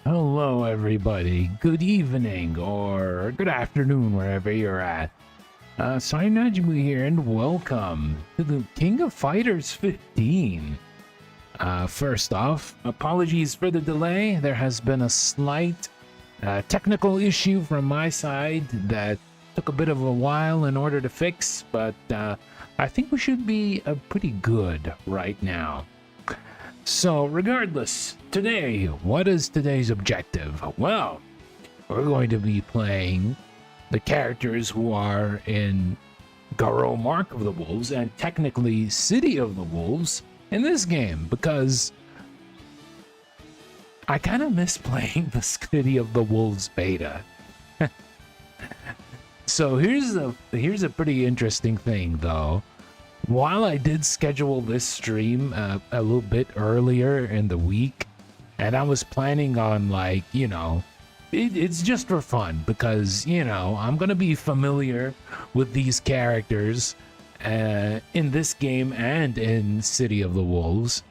Hello everybody. Good evening or good afternoon wherever you're at. So I'm Najumu here and welcome to the King of Fighters 15. First off, apologies for the delay. There has been a slight technical issue from my side that took a bit of a while in order to fix, but I think we should be pretty good right now. So regardless, today, what is today's objective? Well, we're going to be playing the characters who are in Garo Mark of the Wolves and technically City of the Wolves in this game, because I kind of miss playing the City of the Wolves beta. So here's a pretty interesting thing though. While I did schedule this stream a little bit earlier in the week, and I was planning on, like, you know, it's just for fun because, you know, I'm gonna be familiar with these characters in this game and in City of the Wolves.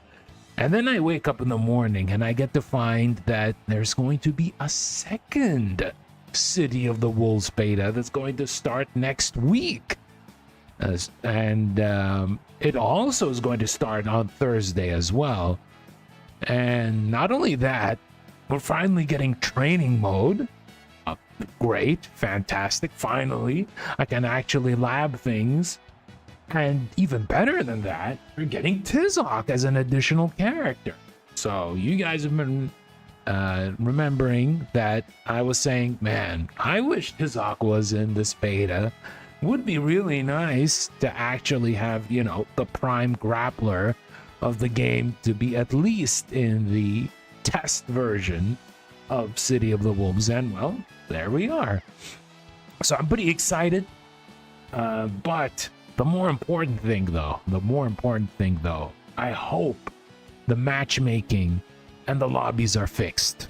And then I wake up in the morning and I get to find that there's going to be a second City of the Wolves beta that's going to start next week. And it also is going to start on Thursday as well. And not only that, we're finally getting training mode. Great, fantastic. Finally, I can actually lab things. And even better than that, we're getting Tizok as an additional character. So you guys have been remembering that I was saying, man, I wish Tizok was in this beta. Would be really nice to actually have, you know, the prime grappler of the game to be at least in the test version of City of the Wolves. And well, there we are. So I'm pretty excited. But the more important thing though, I hope the matchmaking and the lobbies are fixed.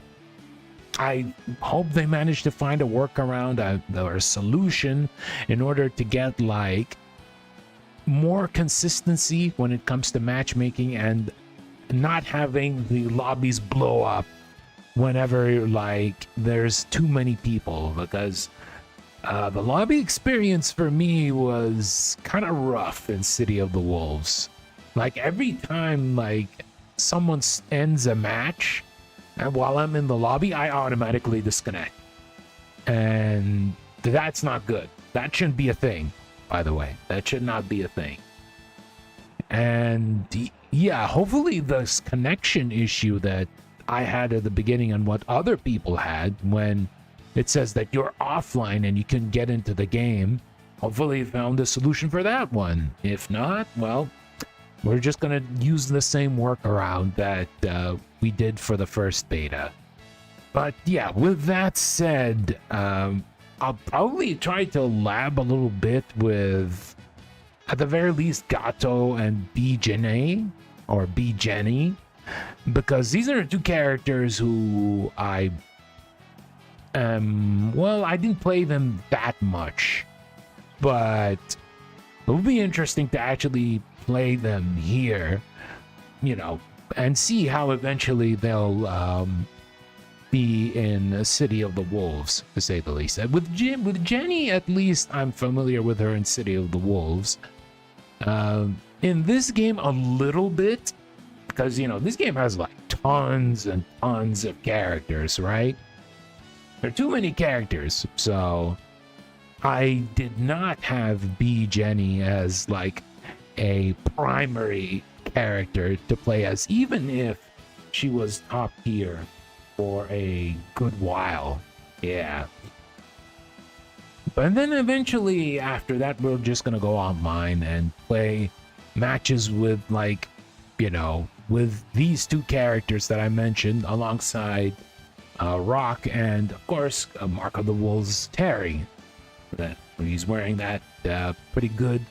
I hope they manage to find a workaround or a solution in order to get, like, more consistency when it comes to matchmaking and not having the lobbies blow up whenever, like, there's too many people, because the lobby experience for me was kind of rough in City of the Wolves. Like, every time, like, someone ends a match, and while I'm in the lobby, I automatically disconnect. And that's not good. That shouldn't be a thing, by the way. That should not be a thing. And yeah, hopefully this connection issue that I had at the beginning and what other people had when it says that you're offline and you can get into the game, hopefully you found a solution for that one. If not, well, we're just going to use the same workaround that we did for the first beta. But yeah, with that said, I'll probably try to lab a little bit with, at the very least, Gato and b.jenet, or b.jenet, because these are two characters who I didn't play them that much, but it would be interesting to actually play them here, you know, and see how eventually they'll be in City of the Wolves, to say the least. With Jenny, at least I'm familiar with her in City of the Wolves. In this game, a little bit, because, you know, this game has like tons and tons of characters, right? There are too many characters, so I did not have b.jenet as like a primary character to play as, even if she was top tier for a good while. Yeah. But then eventually after that, we're just gonna go online and play matches with, like, you know, with these two characters that I mentioned alongside Rock and, of course, Mark of the Wolves Terry. That he's wearing that pretty good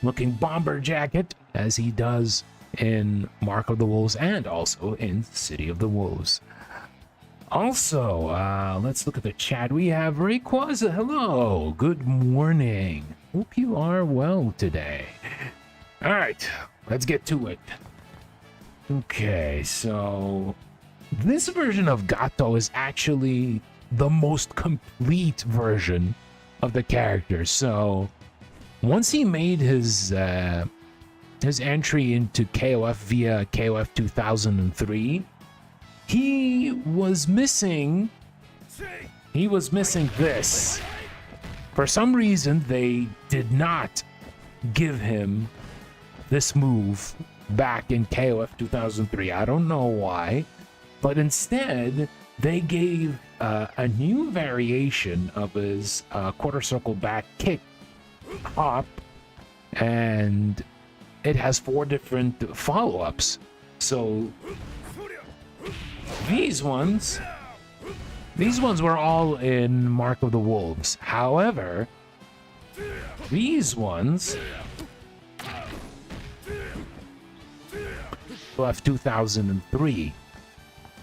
looking bomber jacket, as he does in Mark of the Wolves and also in City of the Wolves. Also, let's look at the chat. We have Rayquaza. Hello, good morning. Hope you are well today. All right, let's get to it. Okay, so this version of Gato is actually the most complete version of the character. So once he made his entry into KOF via KOF 2003, he was missing this. For some reason, they did not give him this move back in KOF 2003. I don't know why, but instead they gave a new variation of his quarter circle back kick hop, and it has 4 different follow-ups. So these ones were all in Mark of the Wolves. However, these ones left 2003.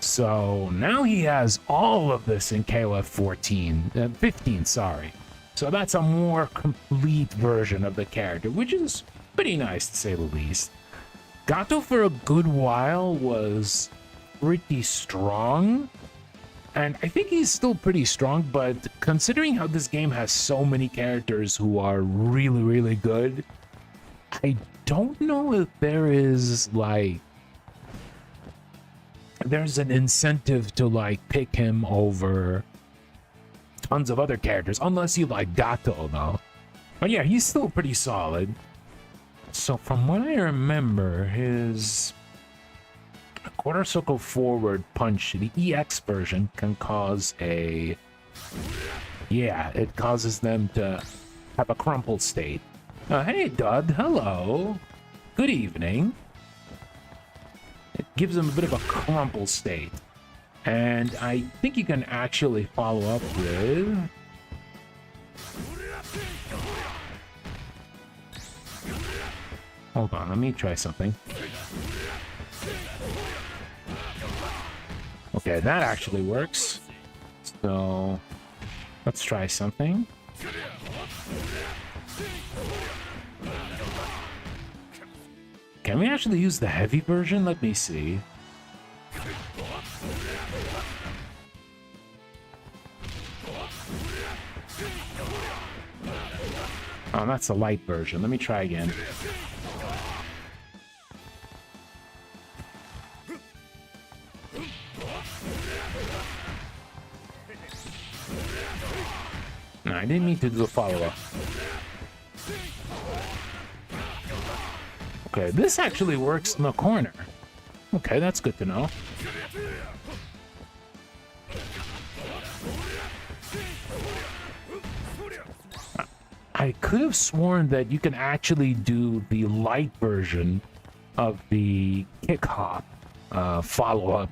So now he has all of this in KOF 15, sorry. So that's a more complete version of the character, which is pretty nice to say the least. Gato for a good while was pretty strong, and I think he's still pretty strong, but considering how this game has so many characters who are really, really good, I don't know if there's an incentive to pick him over tons of other characters, unless you like Gato though. But yeah, he's still pretty solid. So from what I remember, his quarter circle forward punch, the EX version, can cause it causes them to have a crumple state. Hey Dud, hello. Good evening. It gives them a bit of a crumple state. And I think you can actually follow up with... Hold on, let me try something. Okay, that actually works. So, let's try something. Can we actually use the heavy version? Let me see. Oh, that's the light version. Let me try again. No, I didn't mean to do the follow-up. Okay, this actually works in the corner. Okay, that's good to know. I could have sworn that you can actually do the light version of the kick hop follow-up.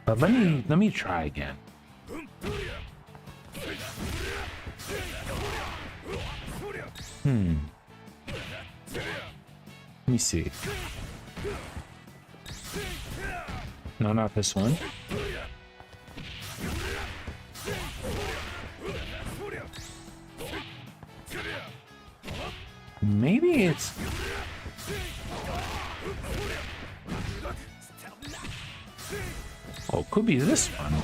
But let me try again. Let me see. No, not this one. Maybe it's... Oh, could be this one.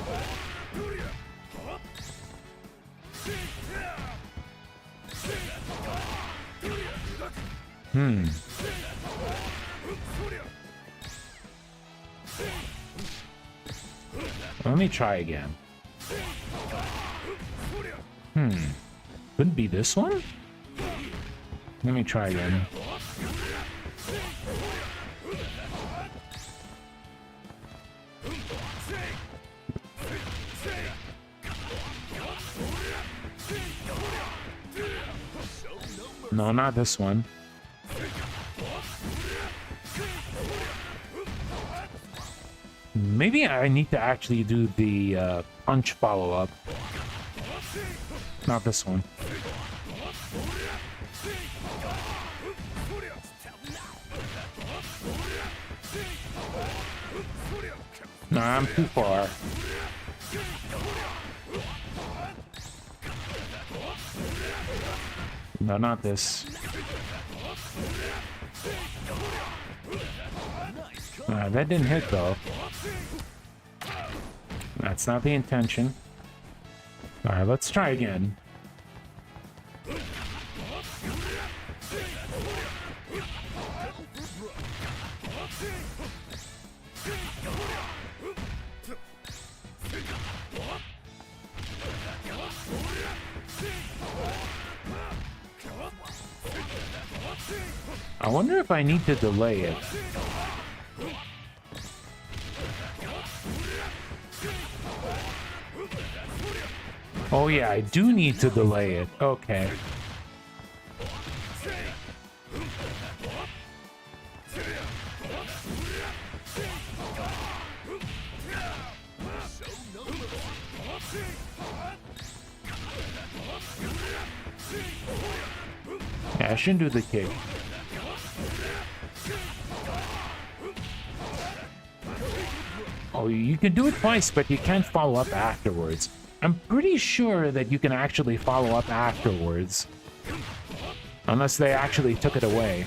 Let me try again. Couldn't be this one? Let me try again. No, not this one. Maybe I need to actually do the punch follow-up. Not this one. No, I'm too far. No, not this. That didn't hit though. That's not the intention. Alright, let's try again. I wonder if I need to delay it. Oh yeah, I do need to delay it. Okay. Yeah, I shouldn't do the kick. Oh, you can do it twice, but you can't follow up afterwards. I'm pretty sure that you can actually follow up afterwards. Unless they actually took it away.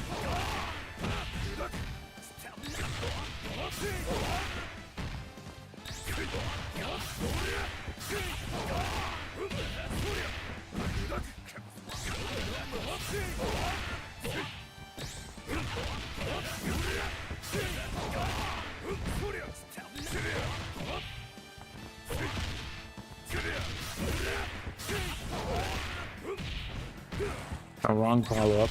A wrong follow-up.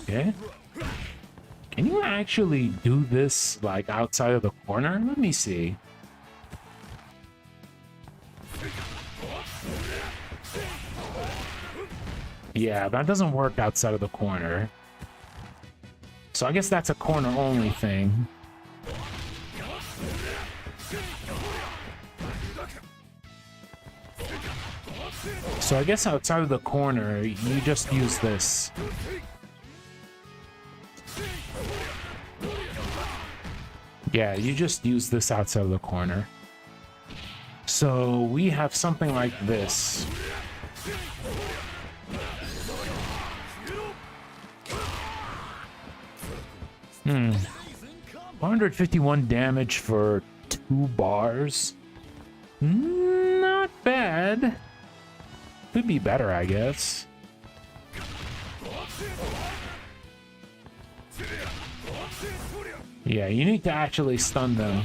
Okay. Can you actually do this, like, outside of the corner? Let me see. Yeah, that doesn't work outside of the corner. So I guess that's a corner-only thing. So I guess outside of the corner, you just use this. Yeah, you just use this outside of the corner. So we have something like this. Hmm. 151 damage for 2 bars. Not bad. Could be better, I guess. Yeah, you need to actually stun them.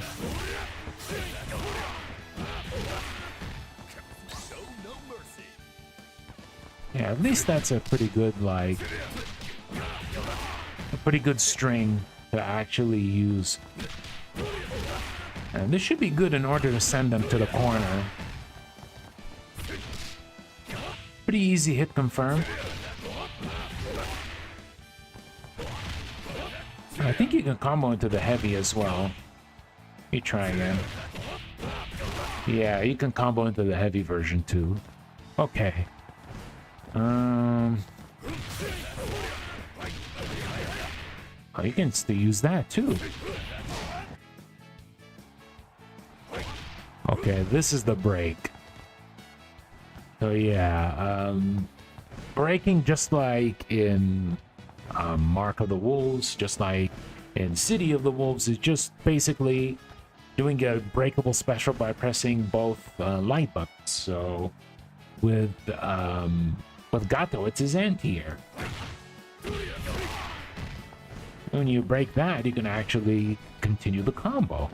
Yeah, at least that's a pretty good, like, a pretty good string to actually use. And this should be good in order to send them to the corner. Pretty easy hit confirm. I think you can combo into the heavy as well. You try again. Yeah, you can combo into the heavy version too. Okay. Oh, you can still use that too. Okay, this is the break. So yeah, breaking just like in Mark of the Wolves, just like in City of the Wolves, is just basically doing a breakable special by pressing both light buttons. So with Gato, it's his anti-air. When you break that, you can actually continue the combo.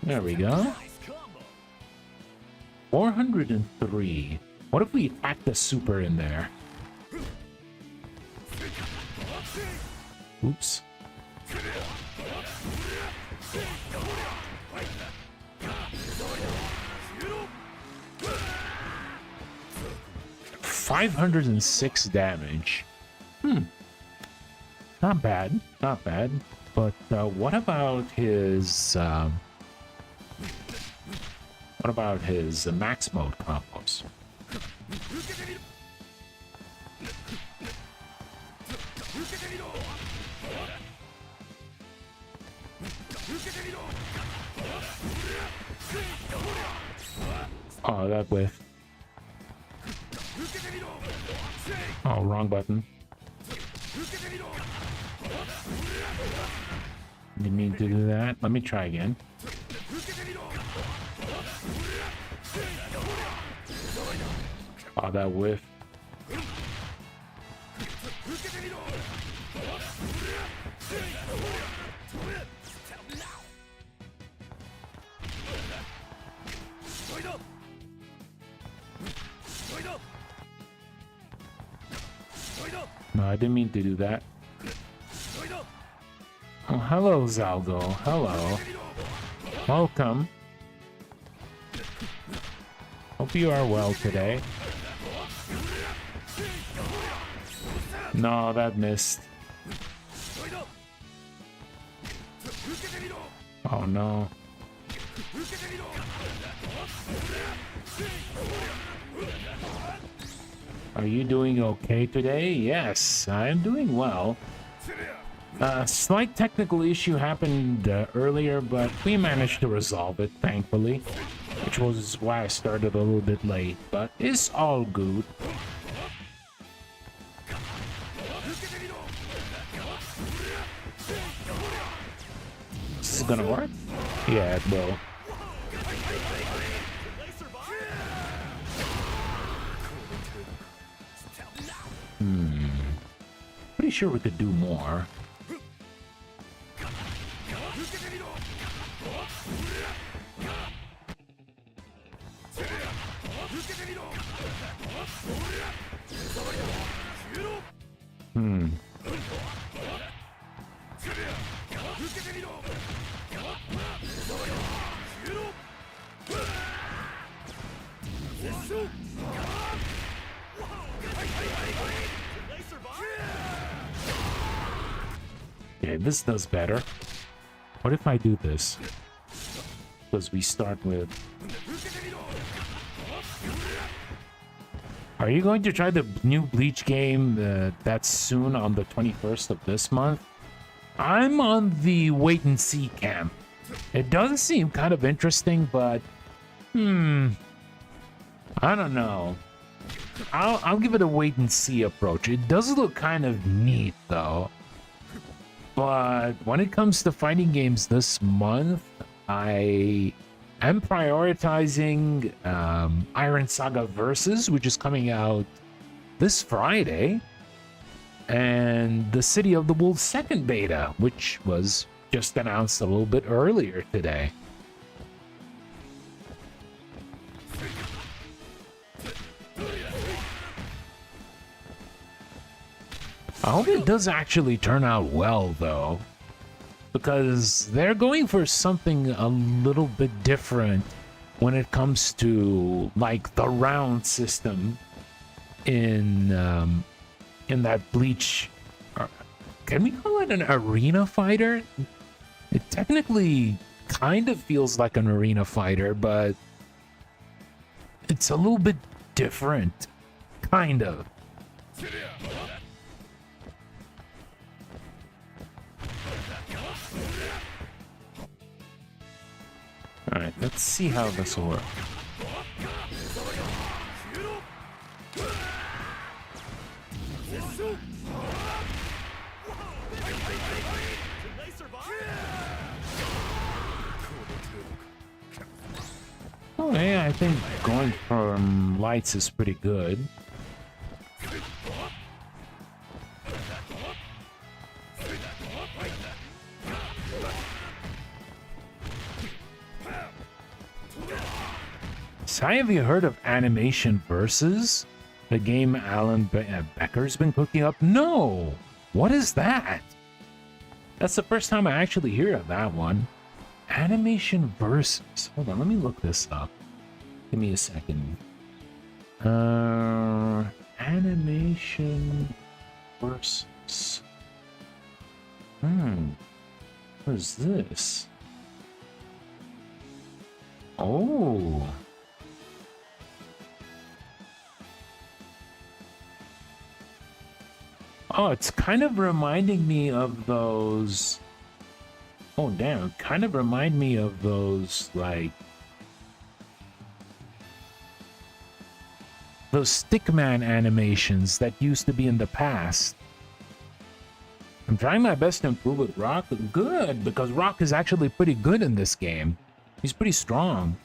There we go. 403. What if we attack the super in there? Oops. $506 damage. Not bad, not bad. But what about his max mode combos? Oh, that whiff. Oh, wrong button. Didn't mean to do that. Let me try again. Oh, that whiff. No, I didn't mean to do that. Oh, hello, Zalgo. Hello. Welcome. Hope you are well today. No, that missed. Oh no. Are you doing okay today? Yes, I am doing well. Slight technical issue happened earlier, but we managed to resolve it, thankfully. Which was why I started a little bit late, but it's all good. This is gonna work? Yeah, it will. Pretty sure we could do more. Okay, this does better. What if I do this? Because we start with... Are you going to try the new Bleach game that's soon on the 21st of this month? I'm on the wait and see camp. It does seem kind of interesting, but... I don't know. I'll give it a wait and see approach. It does look kind of neat, though. But when it comes to fighting games this month, I am prioritizing Iron Saga Versus, which is coming out this Friday, and the City of the Wolves second beta, which was just announced a little bit earlier today. I hope it does actually turn out well, though, because they're going for something a little bit different when it comes to, like, the round system in that Bleach. Can we call it an arena fighter? It technically kind of feels like an arena fighter, but it's a little bit different, kind of. Alright, let's see how this will work. Oh yeah, I think going from lights is pretty good. So have you heard of Animation Versus? The game Alan Becker's been cooking up? No! What is that? That's the first time I actually hear of that one. Animation Versus. Hold on, let me look this up. Give me a second. Animation Versus. What is this? Oh. Oh, it's kind of reminding me of those... Oh, damn. Kind of remind me of those, like... those Stickman animations that used to be in the past. I'm trying my best to improve with Rock. Good, because Rock is actually pretty good in this game. He's pretty strong.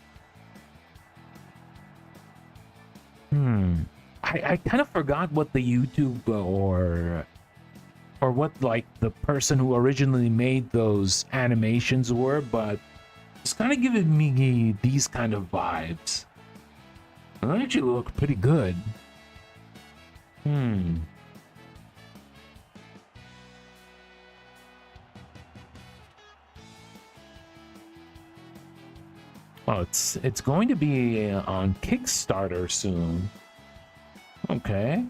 I kind of forgot what the YouTube or what, like, the person who originally made those animations were, but it's kind of giving me these kind of vibes. They actually look pretty good. Oh, it's going to be on Kickstarter soon. Okay.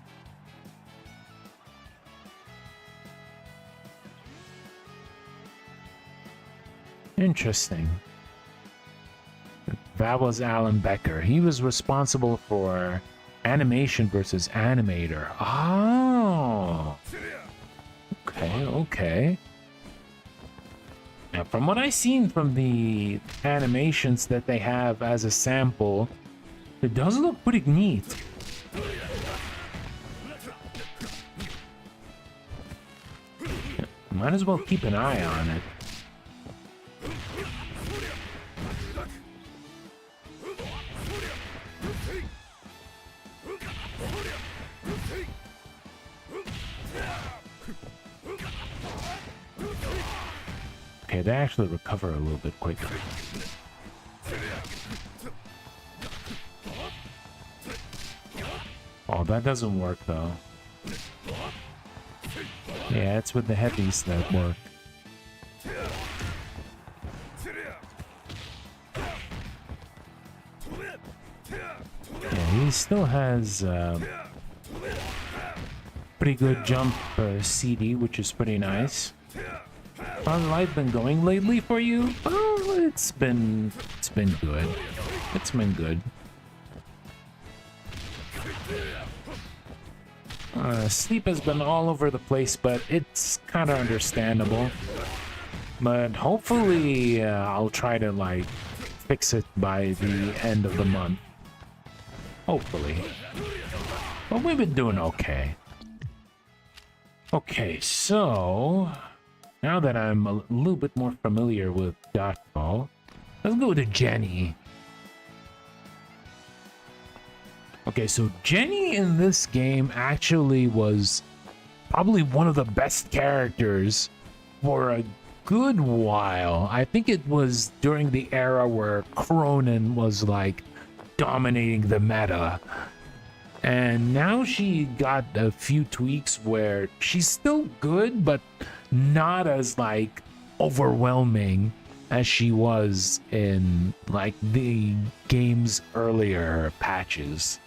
Interesting. That was Alan Becker. He was responsible for animation versus animator. Oh. Okay, okay. Now, from what I've seen from the animations that they have as a sample, it does look pretty neat. Might as well keep an eye on it. Okay, they actually recover a little bit quicker. Oh, that doesn't work though. Yeah, it's with the heavies that work. Yeah, he still has pretty good jump CD, which is pretty nice. How's life been going lately for you? Oh, it's been good. It's been good. Sleep has been all over the place, but it's kind of understandable. But hopefully, I'll try to like fix it by the end of the month. Hopefully. But we've been doing okay. Okay, so now that I'm a little bit more familiar with dodgeball, let's go to Jenny. Okay, so Jenny in this game actually was probably one of the best characters for a good while. I think it was during the era where Cronin was like dominating the meta. And now she got a few tweaks where she's still good, but not as like overwhelming as she was in like the game's earlier patches.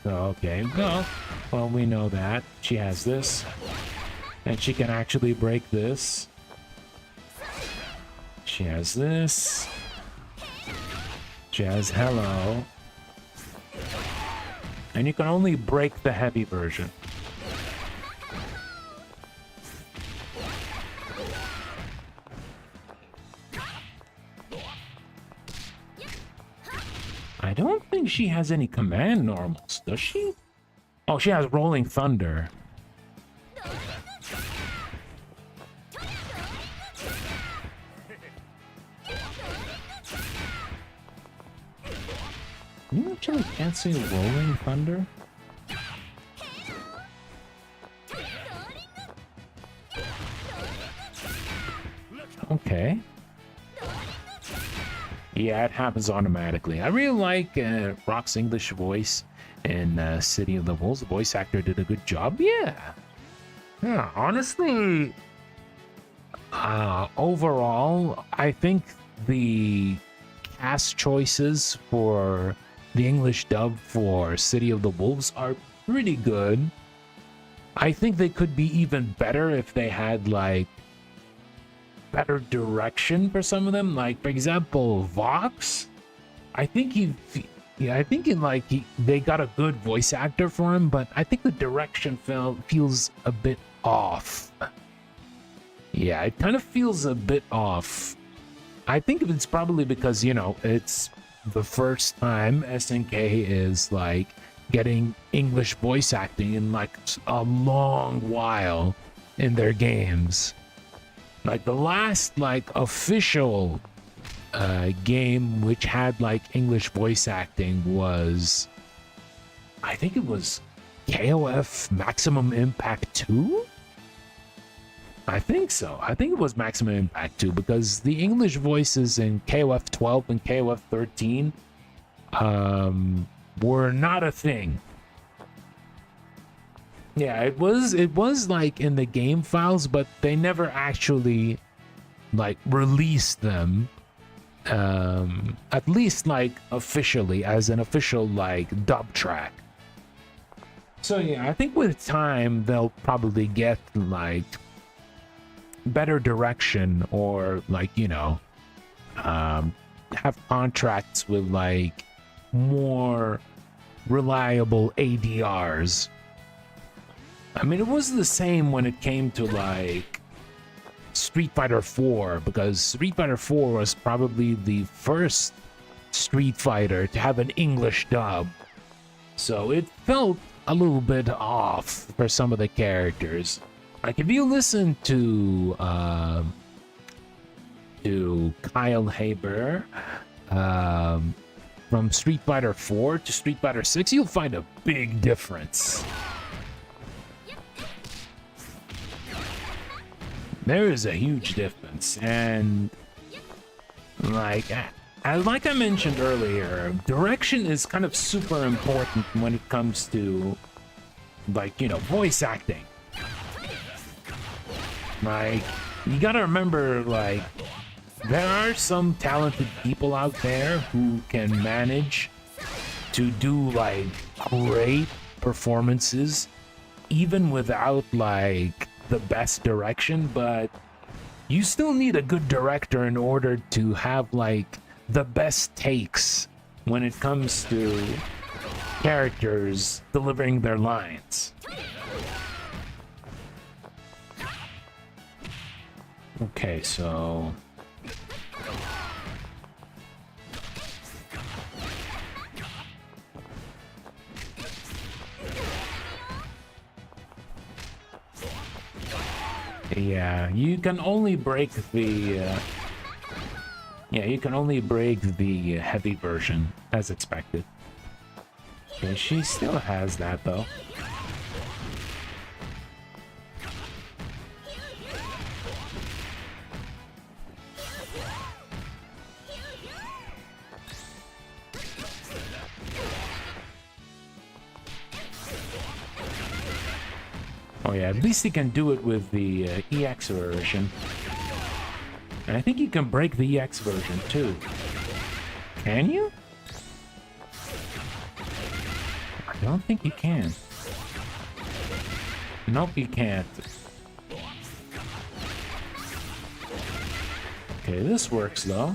Okay, well, we know that. She has this. And she can actually break this. She has this. She has hello. And you can only break the heavy version. I don't think she has any command normals, does she? Oh, she has Rolling Thunder. You actually can't say Rolling Thunder? Okay. Yeah, it happens automatically. I really like Rock's English voice in City of the Wolves. The voice actor did a good job. Yeah, honestly, overall, I think the cast choices for the English dub for City of the Wolves are pretty good. I think they could be even better if they had like better direction for some of them. Like for example, Vox. I think they got a good voice actor for him, but I think the direction feels a bit off. Yeah, it kind of feels a bit off. I think it's probably because, you know, it's the first time SNK is like getting English voice acting in like a long while in their games. Like the last like official game which had like English voice acting was, I think it was KOF Maximum Impact 2? I think so. I think it was Maximum Impact 2 because the English voices in KOF 12 and KOF 13 were not a thing. Yeah, it was like in the game files, but they never actually like released them at least like officially, as an official like dub track. So yeah, I think with time they'll probably get like better direction, or like, you know, have contracts with like more reliable ADRs. I mean, it was the same when it came to like Street Fighter 4, because Street Fighter 4 was probably the first Street Fighter to have an English dub. So it felt a little bit off for some of the characters. Like if you listen to Kyle Haber from Street Fighter 4 to Street Fighter 6, you'll find a big difference. There is a huge difference, and like I mentioned earlier, direction is kind of super important when it comes to, like, you know, voice acting. Like, you gotta remember, like, there are some talented people out there who can manage to do like great performances even without like the best direction, but you still need a good director in order to have like the best takes when it comes to characters delivering their lines. Okay, so yeah, you can only break the heavy version as expected. Okay, she still has that though. Oh yeah, at least he can do it with the EX version. And I think you can break the EX version too. Can you? I don't think you can. Nope, you can't. Okay, this works though.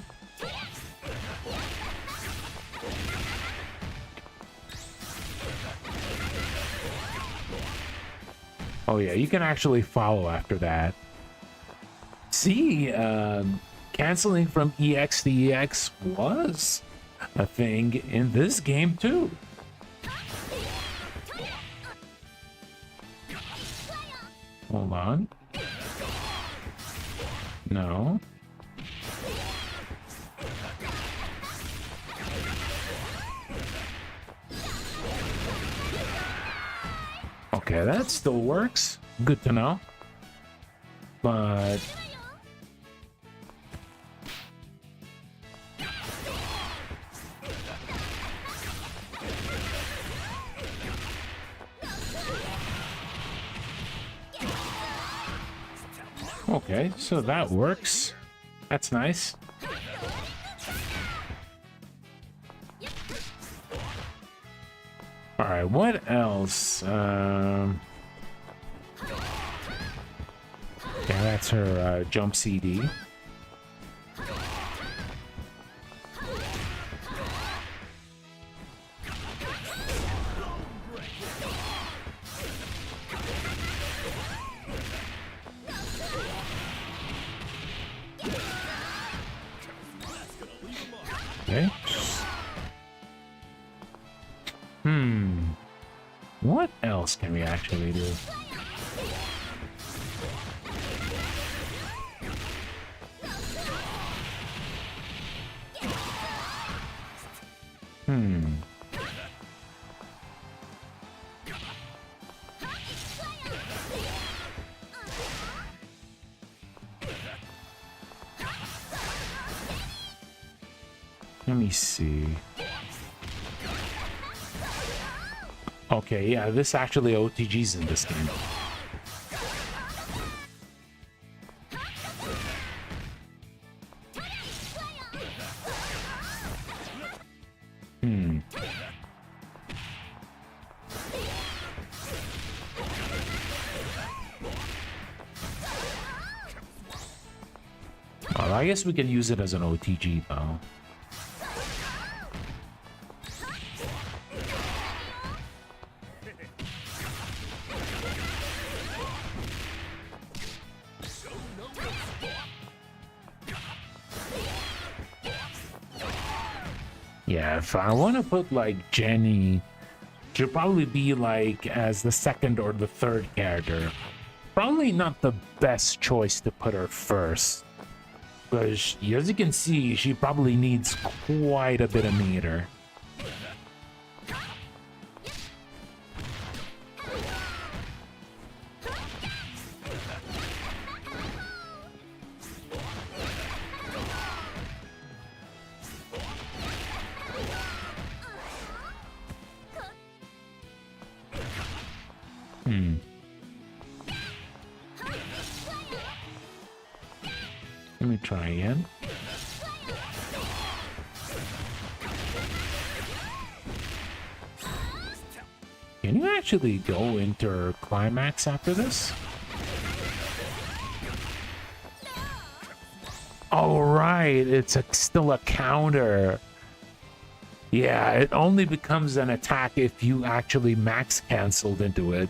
Oh yeah, you can actually follow after that. See, canceling from EX to EX was a thing in this game too. Hold on. No. Okay, that still works. Good to know. But okay, so that works. That's nice. All right, what else? Yeah, that's her jump CD. Okay. What else can we actually do? Let me see. Okay, yeah, this actually OTGs in this game. I guess we can use it as an OTG though. Yeah, if I want to put like Jenny, she'll probably be like as the second or the third character. Probably not the best choice to put her first, because as you can see, she probably needs quite a bit of meter. Let me try again. Can you actually go into climax after this? Oh, right. It's still a counter. Yeah, it only becomes an attack if you actually max canceled into it.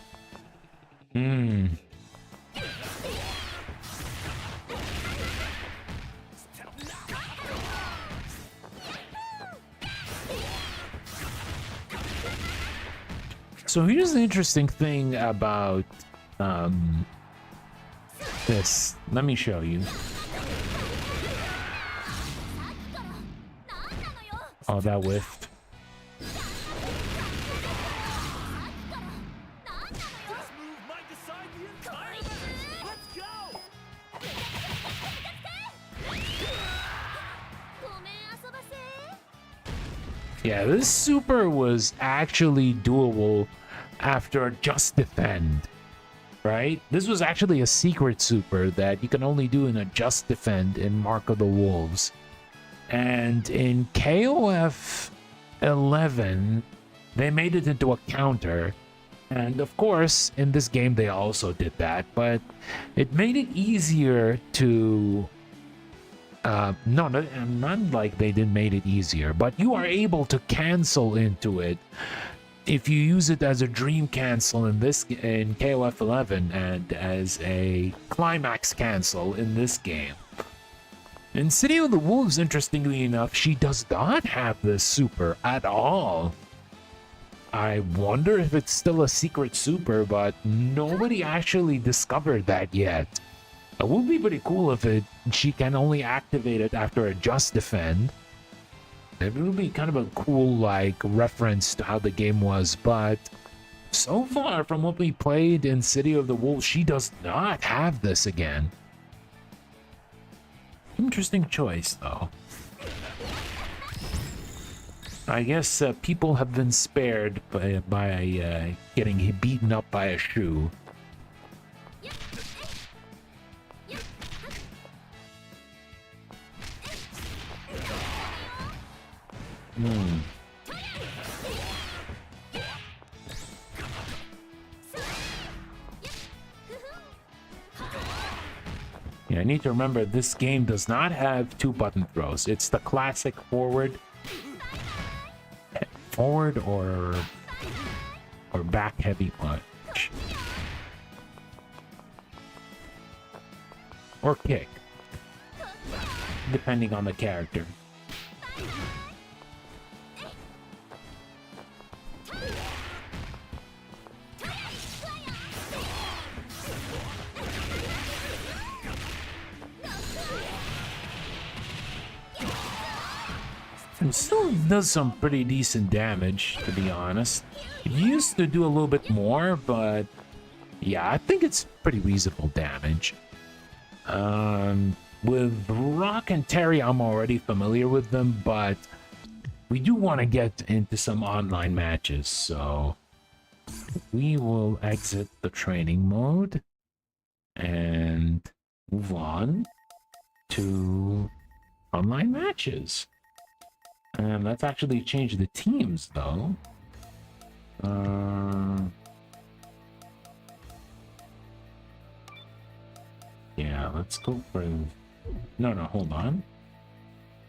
So here's the interesting thing about this. Let me show you. Oh, that whiffed. Yeah, this super was actually doable after Just Defend, right? This was actually a secret super that you can only do in a Just Defend in Mark of the Wolves. And in KOF 11, they made it into a counter. And of course, in this game, they also did that, but it made it easier to no, not like they didn't made it easier, but you are able to cancel into it if you use it as a dream cancel in KOF 11 and as a climax cancel in this game. In City of the Wolves, interestingly enough, she does not have this super at all. I wonder if it's still a secret super, but nobody actually discovered that yet. It would be pretty cool if she can only activate it after a Just Defend. It would be kind of a cool like reference to how the game was, but so far from what we played in City of the Wolves, she does not have this again. Interesting choice though. I guess people have been spared by getting beaten up by a shoe. Yeah, I need to remember this game does not have 2 button throws. It's the classic forward or back heavy punch. Or kick, depending on the character. It still does some pretty decent damage, to be honest. It used to do a little bit more, but yeah, I think it's pretty reasonable damage. With Rock and Terry, I'm already familiar with them, but we do want to get into some online matches, so we will exit the training mode and move on to online matches. And let's actually change the teams, though. Yeah, let's go for No, no, hold on.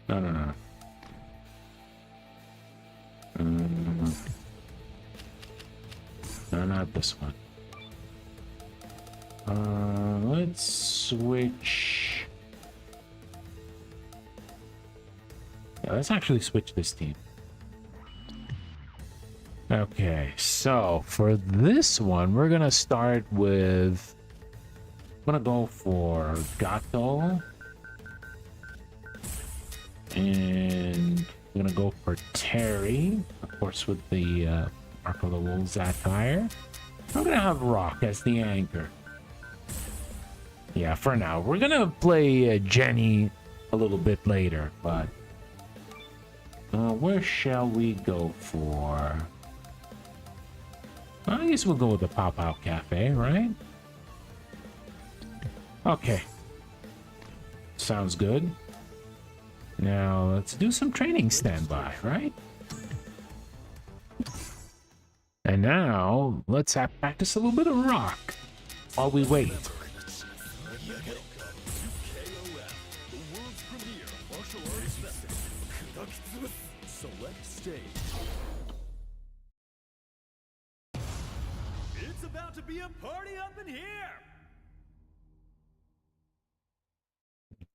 No, no, no. No, not this one. Let's switch. Yeah, let's actually switch this team. Okay, so for this one, we're gonna start with. I'm gonna go for Gato. And I'm gonna go for Terry, of course, with the Mark of the Wolves attire. I'm gonna have Rock as the anchor. Yeah, for now. We're gonna play Jenny a little bit later, but where shall we go for? I guess we'll go with the Pop-Out Cafe, right? Okay. Sounds good. Now, let's do some training standby, right? And now, let's practice a little bit of Rock while we wait. Select stage. It's about to be a party up in here!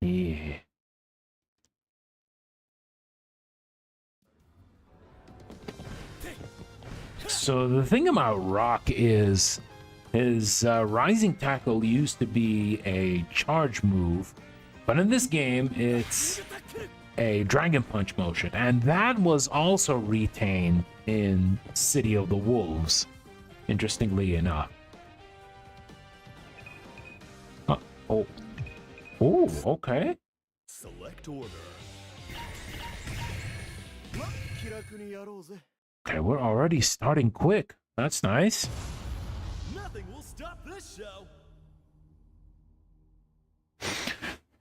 Yeah. So the thing about Rock is his rising tackle used to be a charge move, but in this game it's a dragon punch motion, and that was also retained in City of the Wolves, interestingly enough. Oh, okay. Select order. Okay, we're already starting quick. That's nice. Nothing will stop this show.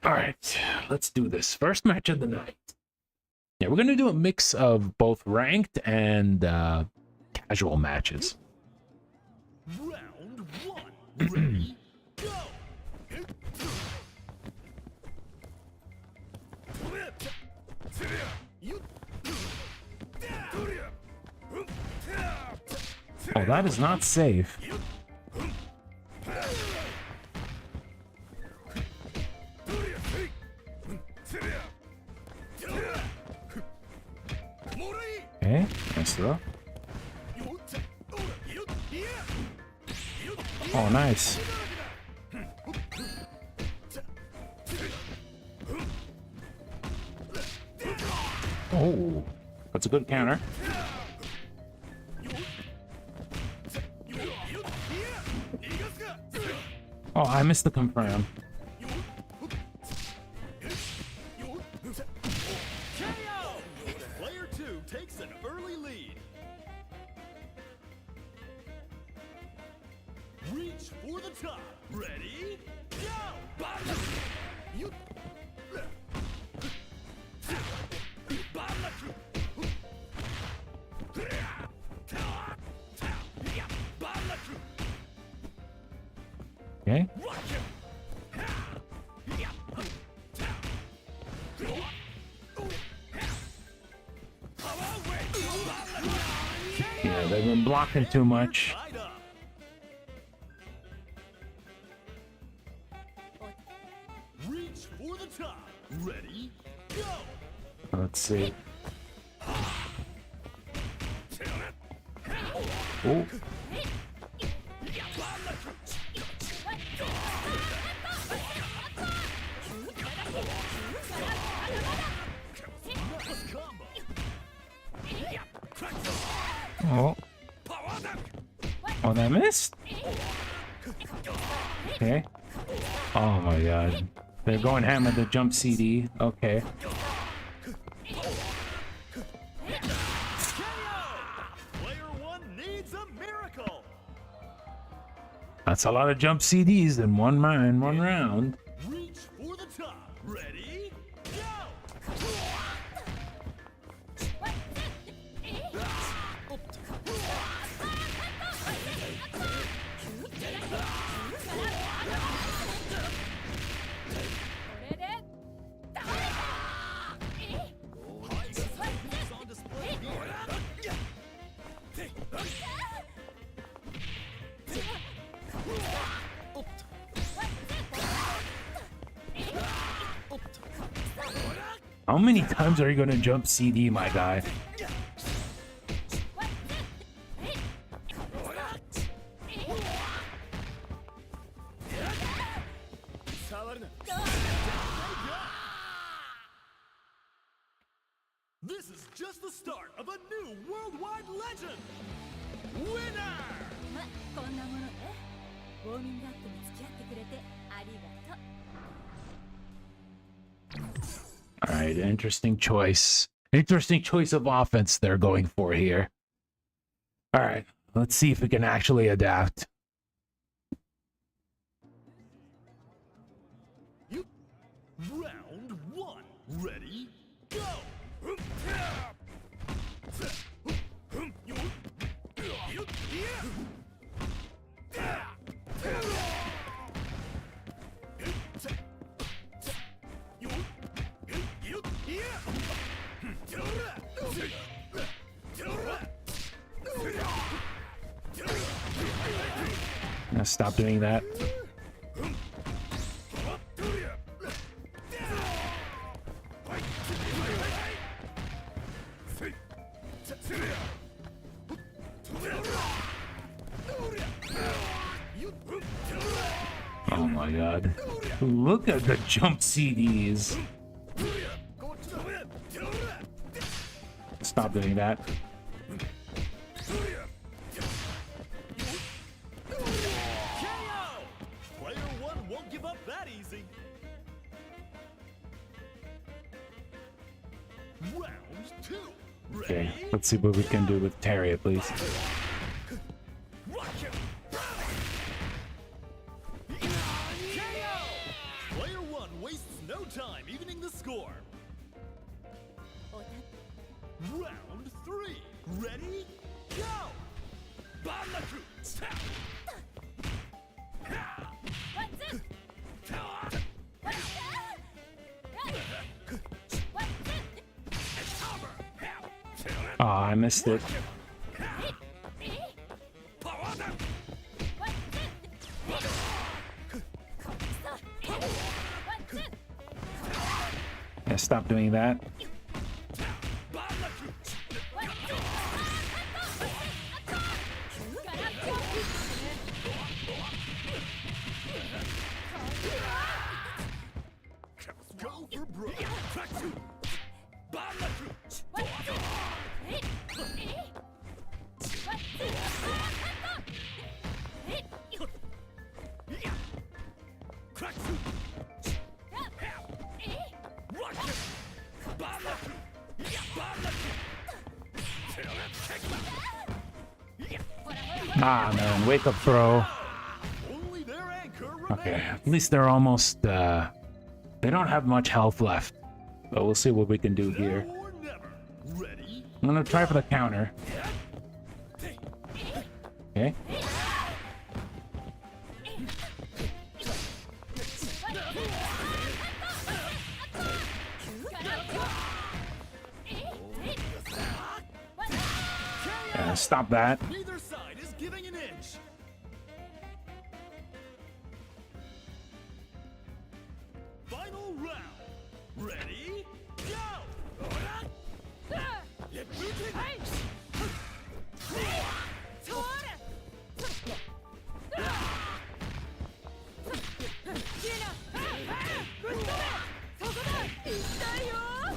All right, let's do this. First match of the night. Yeah, we're going to do a mix of both ranked and casual matches. Round one. Ready, go! Oh, that is not safe. Okay, nice throw. Oh, nice. Oh, that's a good counter. Oh, I missed the confirm. Player 2 takes an early lead. Reach for the top. Ready? Go! Okay. Yeah, they've been blocking too much. Reach for the top. Ready? Go! Let's see. Oh. Oh. Oh, that missed? Okay. Oh my god. They're going hammer the jump CD. Okay. Player 1 needs a miracle. That's a lot of jump CDs in one round. Reach for the top. Ready? Go! How many times are you gonna jump CD, my guy? This is just the start of a new worldwide legend! Winner! ま、こんなものね。ウォーミングアップに付き合ってくれてありがとう。All right, interesting choice. Interesting choice of offense they're going for here. All right, let's see if we can actually adapt. Round one. Ready? Go! Now stop doing that. Oh my god. Look at the jump CDs. Stop doing that. Player one won't give up that easy. Round two. Okay, let's see what we can do with Terry at least. Player one wastes no time evening the score. Round three. Ready? Go! Banlaku! Oh, I missed it. Yeah, stop doing that. Go for broke. Ah, man, wake up throw. Only their anchor Okay, remains. at least they're almost, they don't have much health left. But we'll see what we can do here. Now or never. Ready? I'm gonna try for the counter. Okay. Yeah, stop that. Neither side is giving an inch. Final round. Ready? Go!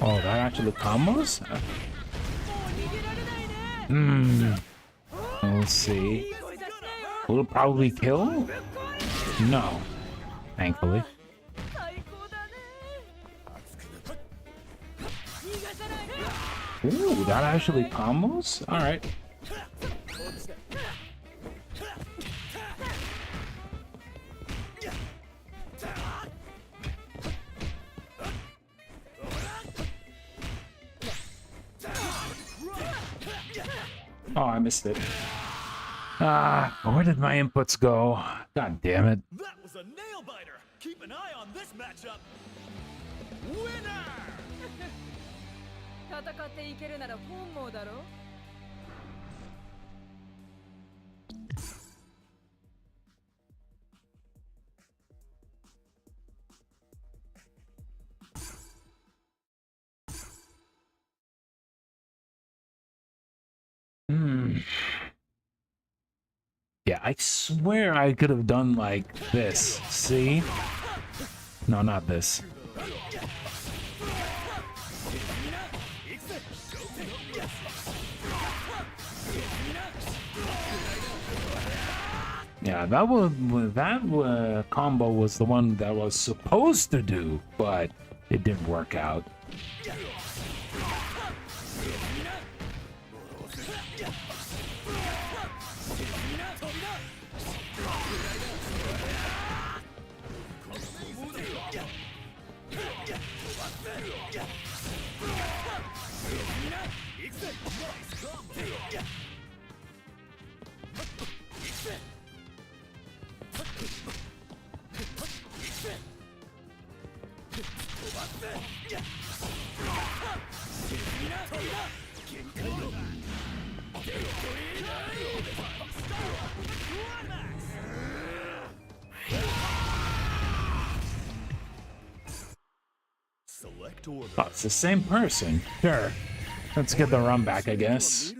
Oh, that actually combos? Let's see. Will it probably kill? No. Thankfully. Ooh, that actually combos? Alright. Oh, I missed it. Ah, where did my inputs go? God damn it. That was a nail biter. Keep an eye on this matchup. Winner! 戦っていけるなら本望だろ。Yeah, I swear I could have done like this. See? No, not this. Yeah, that combo was the one that I was supposed to do, but it didn't work out. Select order. Oh, it's the same person. Sure. Let's get the run back, I guess.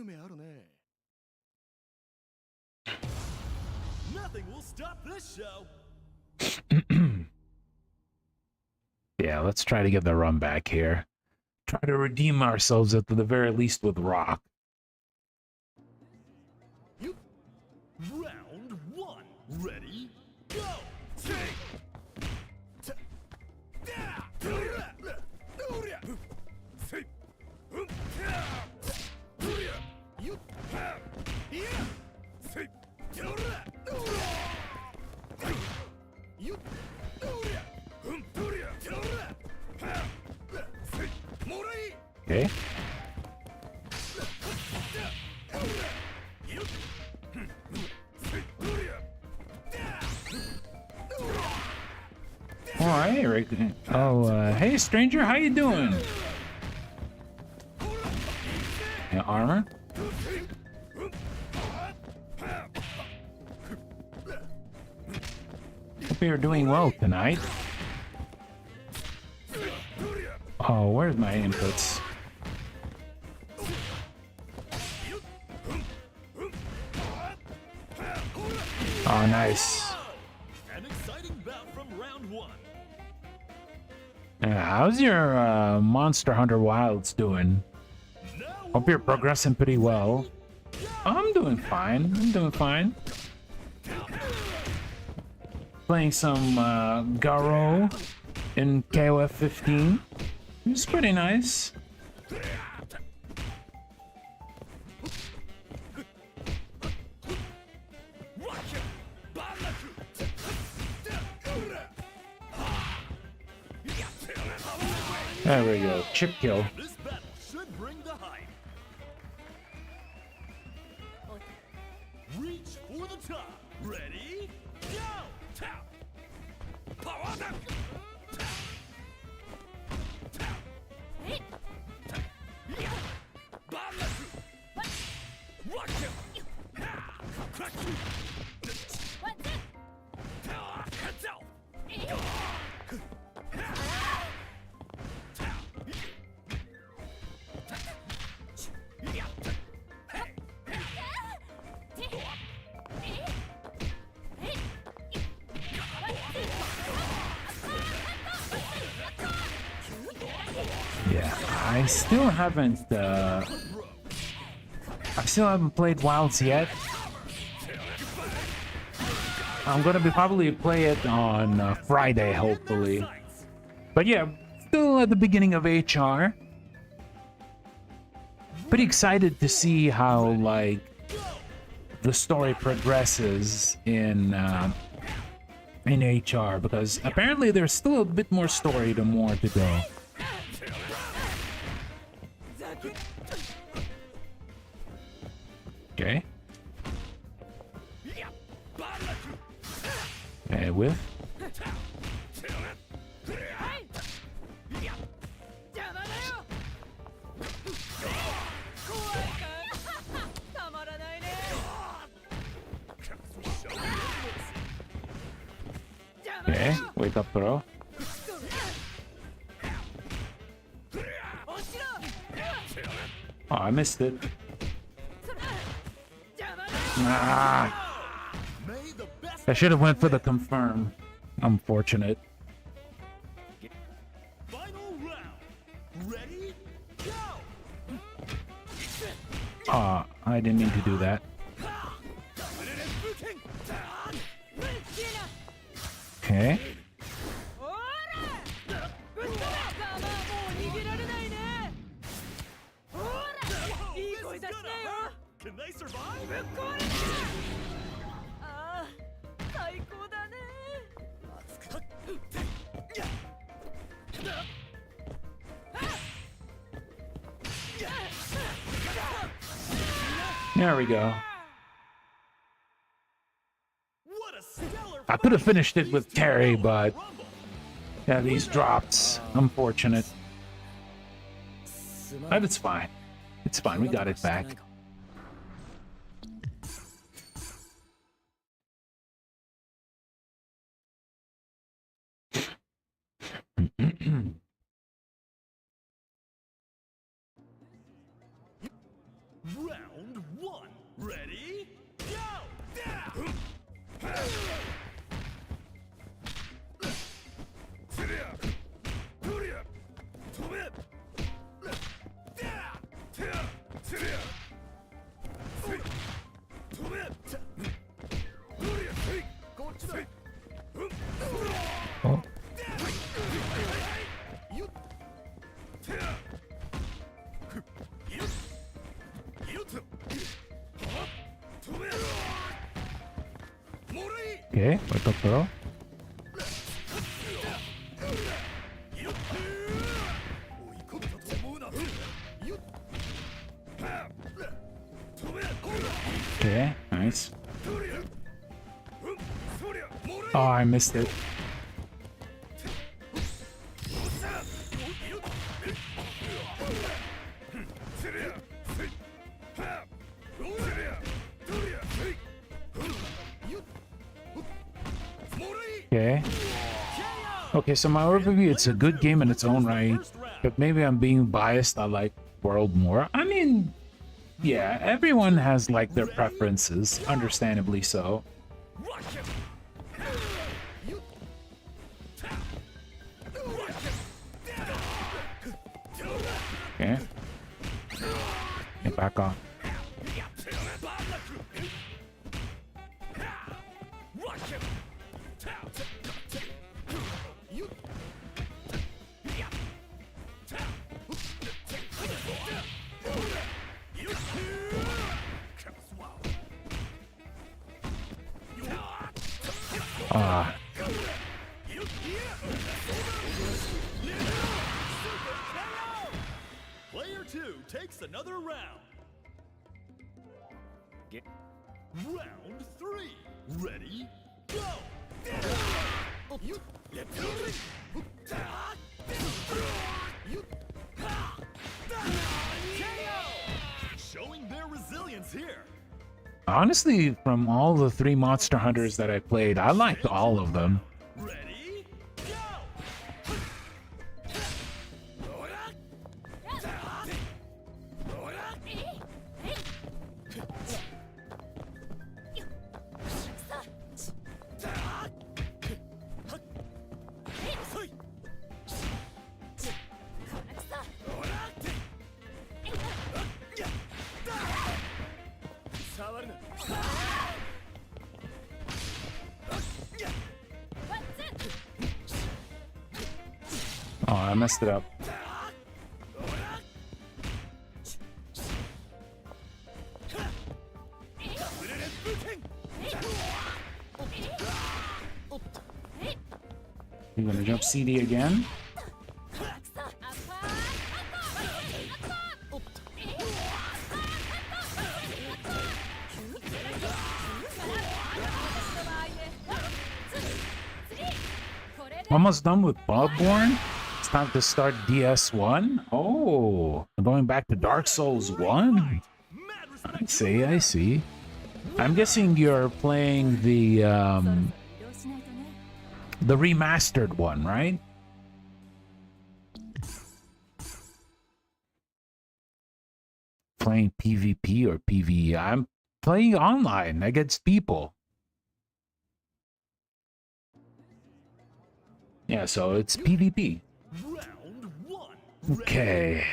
Nothing will stop this show. Yeah, let's try to get the run back here. Try to redeem ourselves at the very least with Rock. Round one. Ready? Go! Okay. All right, Rick. Oh, hey, stranger, how you doing? Yeah, armor. Hope you're doing well tonight. Oh, where's my inputs? Oh, nice. An exciting bout from round one. How's your Monster Hunter Wilds doing? Hope you're progressing pretty well. I'm doing fine. I'm doing fine. Playing some Garo in KOF 15. It's pretty nice. There we go. Chip kill. This battle should bring the hype. Reach for the top. Ready? Go! Tap! Power up! Tap! Tap! Tap! Yeah! Balaku! Rock him! Ha! Crack you! Heads out! Yeah, I still haven't played Wilds yet. I'm gonna probably play it on Friday, hopefully. But yeah, still at the beginning of HR. Pretty excited to see how like the story progresses in HR, because apparently there's still a bit more story to more to go. Okay. Okay, with. Okay, wake up throw. Oh, I missed it. Ah, May the best I should have went for the confirm. Unfortunate. final round. Ready? Go! I didn't mean to do that. Okay. ほらぶっ飛べかまもう逃げられないねほらいい声出しなよ Can they survive? ぶっ壊れたああ最高だね There we go. What a stellar I could have finished it with Terry, but yeah, these drops. Unfortunate. But it's fine. It's fine. We got it back. Round one. Ready? Go! Oh. Okay, wake up, bro. Okay, nice. Oh, I missed it. Okay. Okay, so my overview, it's a good game in its own right, but maybe I'm being biased. I like World more. I mean, yeah, everyone has like their preferences, understandably so. Okay. Get back on. Ah. Player 2 takes another round. Round 3. Ready? Go! Showing their resilience here. Honestly, from all the 3 Monster Hunters that I played, I liked all of them. Ready? Go! Oh, I messed it up. You're gonna jump CD again? Almost done with Bloodborne? It's time to start DS1? Oh, going back to Dark Souls 1? I see, I see. I'm guessing you're playing the remastered one, right? Playing PvP or PvE. I'm playing online against people. Yeah, so it's PvP. Round one. Okay.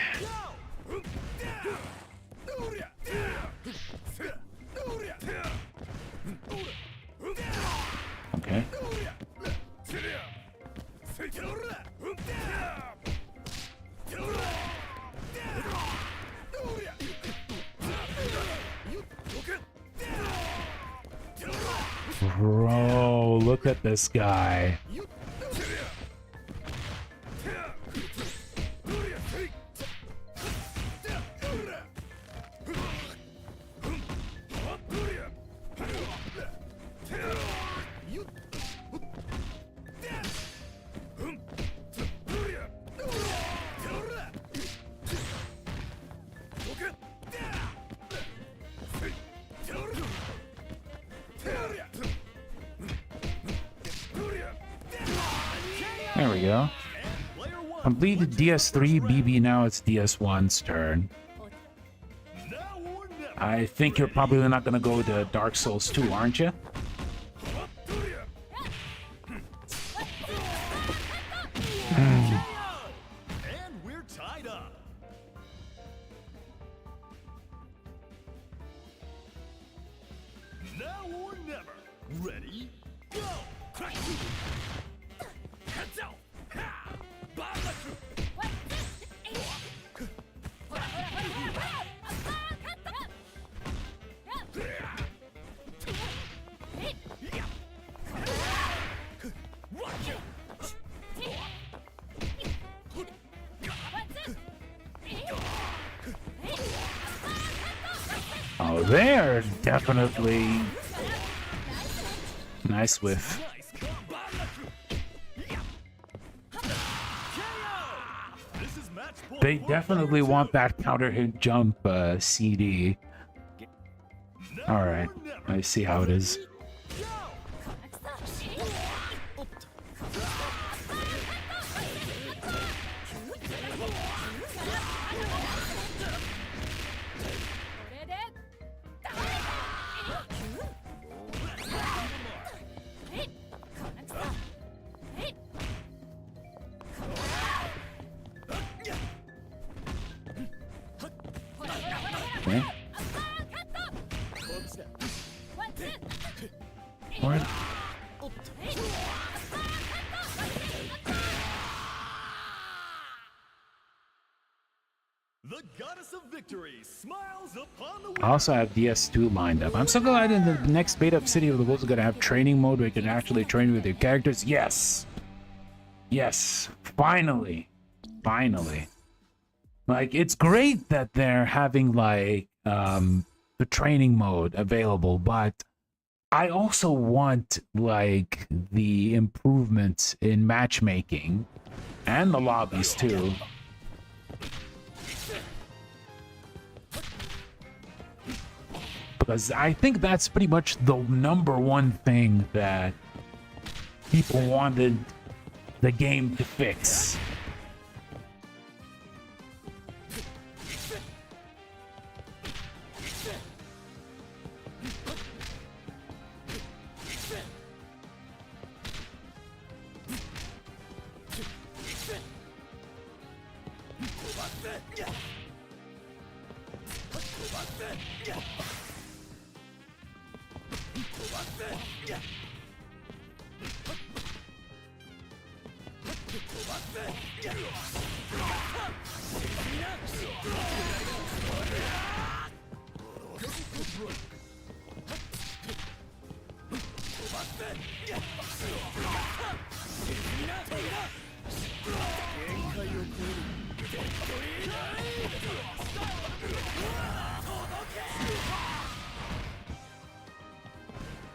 Okay. Bro, look at this guy. There we go. Completed DS3 BB, now it's DS1's turn. I think you're probably not gonna go to Dark Souls 2, aren't you? And we're tied up. Now or never. Ready? Go! Crack! Heads out! Ha! Balaku! Watch it! Oh, they're definitely nice whiff. Nice Balaku! This is match point. They definitely want that counter hit jump CD. All right, I see how it is. Okay. What? The goddess of victory smiles upon the I winner. also have DS2 lined up. I'm so glad in the next beta of City of the Wolves is gonna have training mode where you can actually train with your characters. Yes! Yes! Finally! Finally. Like, it's great that they're having, like, the training mode available, but I also want, like, the improvements in matchmaking and the lobbies, too. Because I think that's pretty much the #1 thing that people wanted the game to fix.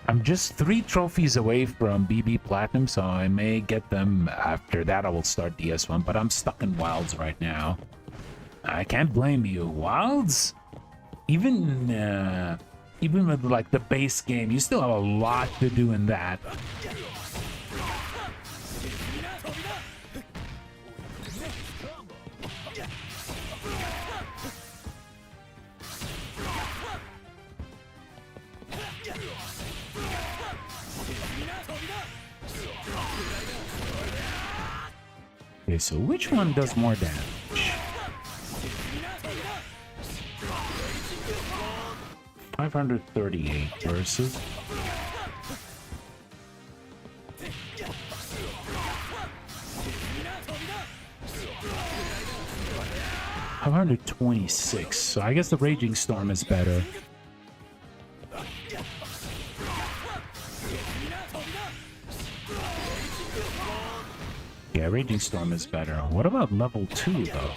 I'm just 3 trophies away from BB Platinum, so I may get them after that. I will start DS1, but I'm stuck in Wilds right now. I can't blame you. Wilds? Even with like the base game, you still have a lot to do in that. Okay, so which one does more damage? 538 versus 526. So I guess the Raging Storm is better. Yeah, Raging Storm is better. What about level 2 though?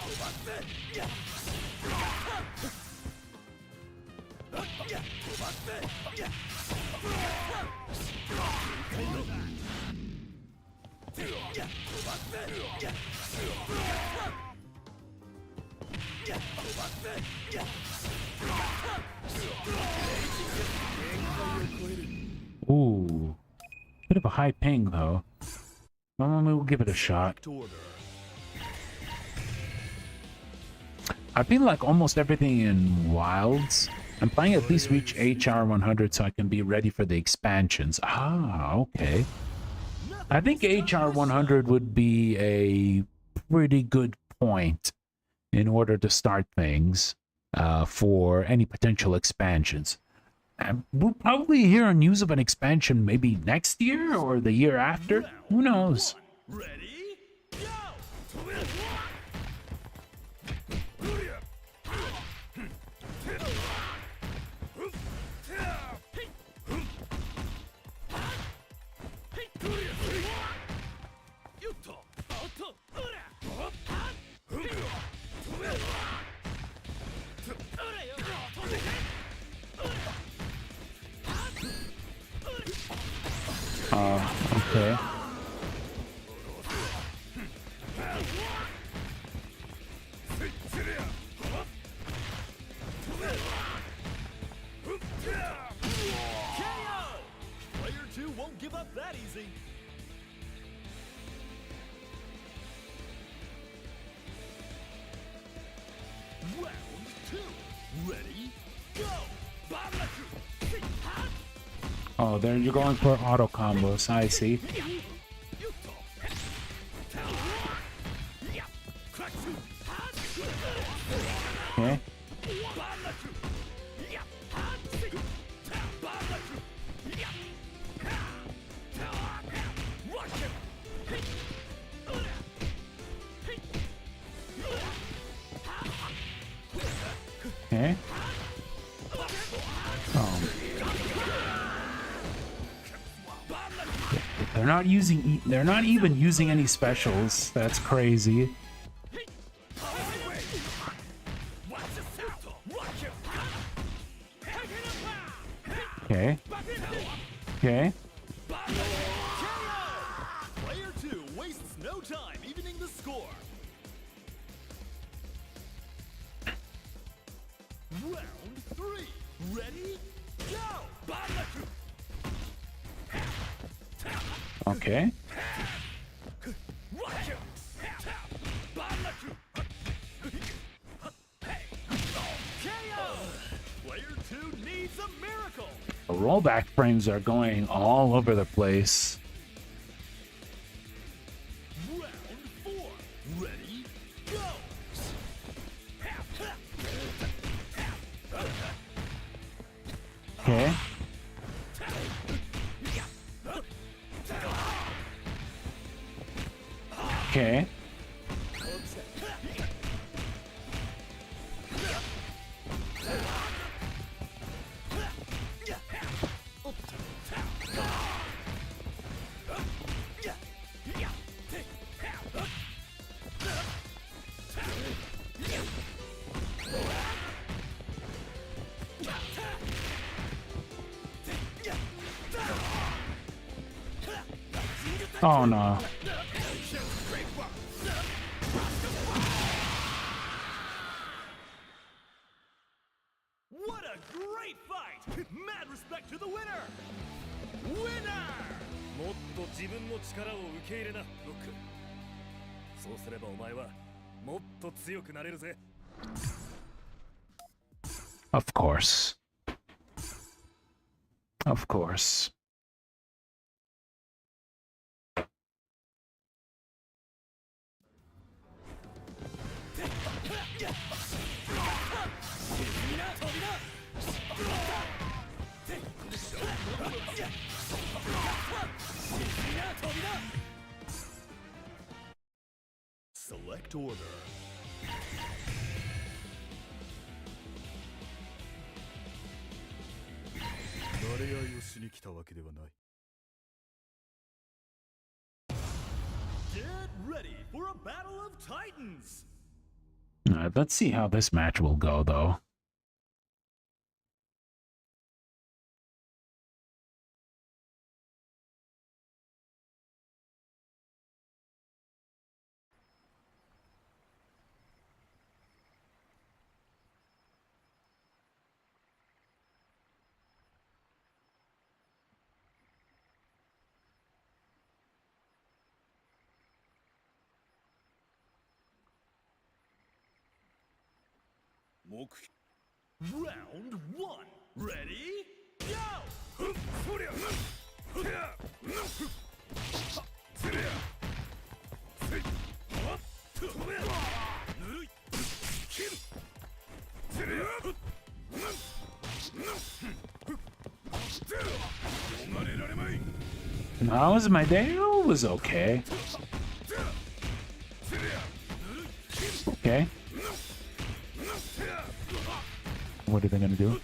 Ooh, bit of a high ping though. Well, we'll give it a shot. I feel like almost everything in Wilds, I'm planning at least reach HR 100 so I can be ready for the expansions. Ah, okay. I think HR 100 would be a pretty good point in order to start things for any potential expansions. We'll probably hear news of an expansion maybe next year or the year after. Who knows? Ready? Go! Okay. Player 2 won't give up that easy. Round 2. Ready? Go! Oh, there you're going for auto combos. I see. Okay. Okay. Oh. They're not even using any specials. That's crazy. Okay. Okay. Player 2 wastes no time evening the score. Round 3. Ready? Go! Okay. Player 2 needs a miracle. The rollback frames are going all over the place. Round 4. Ready? Go! Okay. Okay. Oh no. What a great fight! Mad respect to the winner! Winner! もっと自分の力を受け入れな、ロック。そうすればお前はもっと強くなれるぜ。Of course. Of course. correct order. Get ready for a battle of titans! Let's see how this match will go, though. Round 1. Ready? Go! How was my day? Oh, it was okay. Okay. What are they gonna do?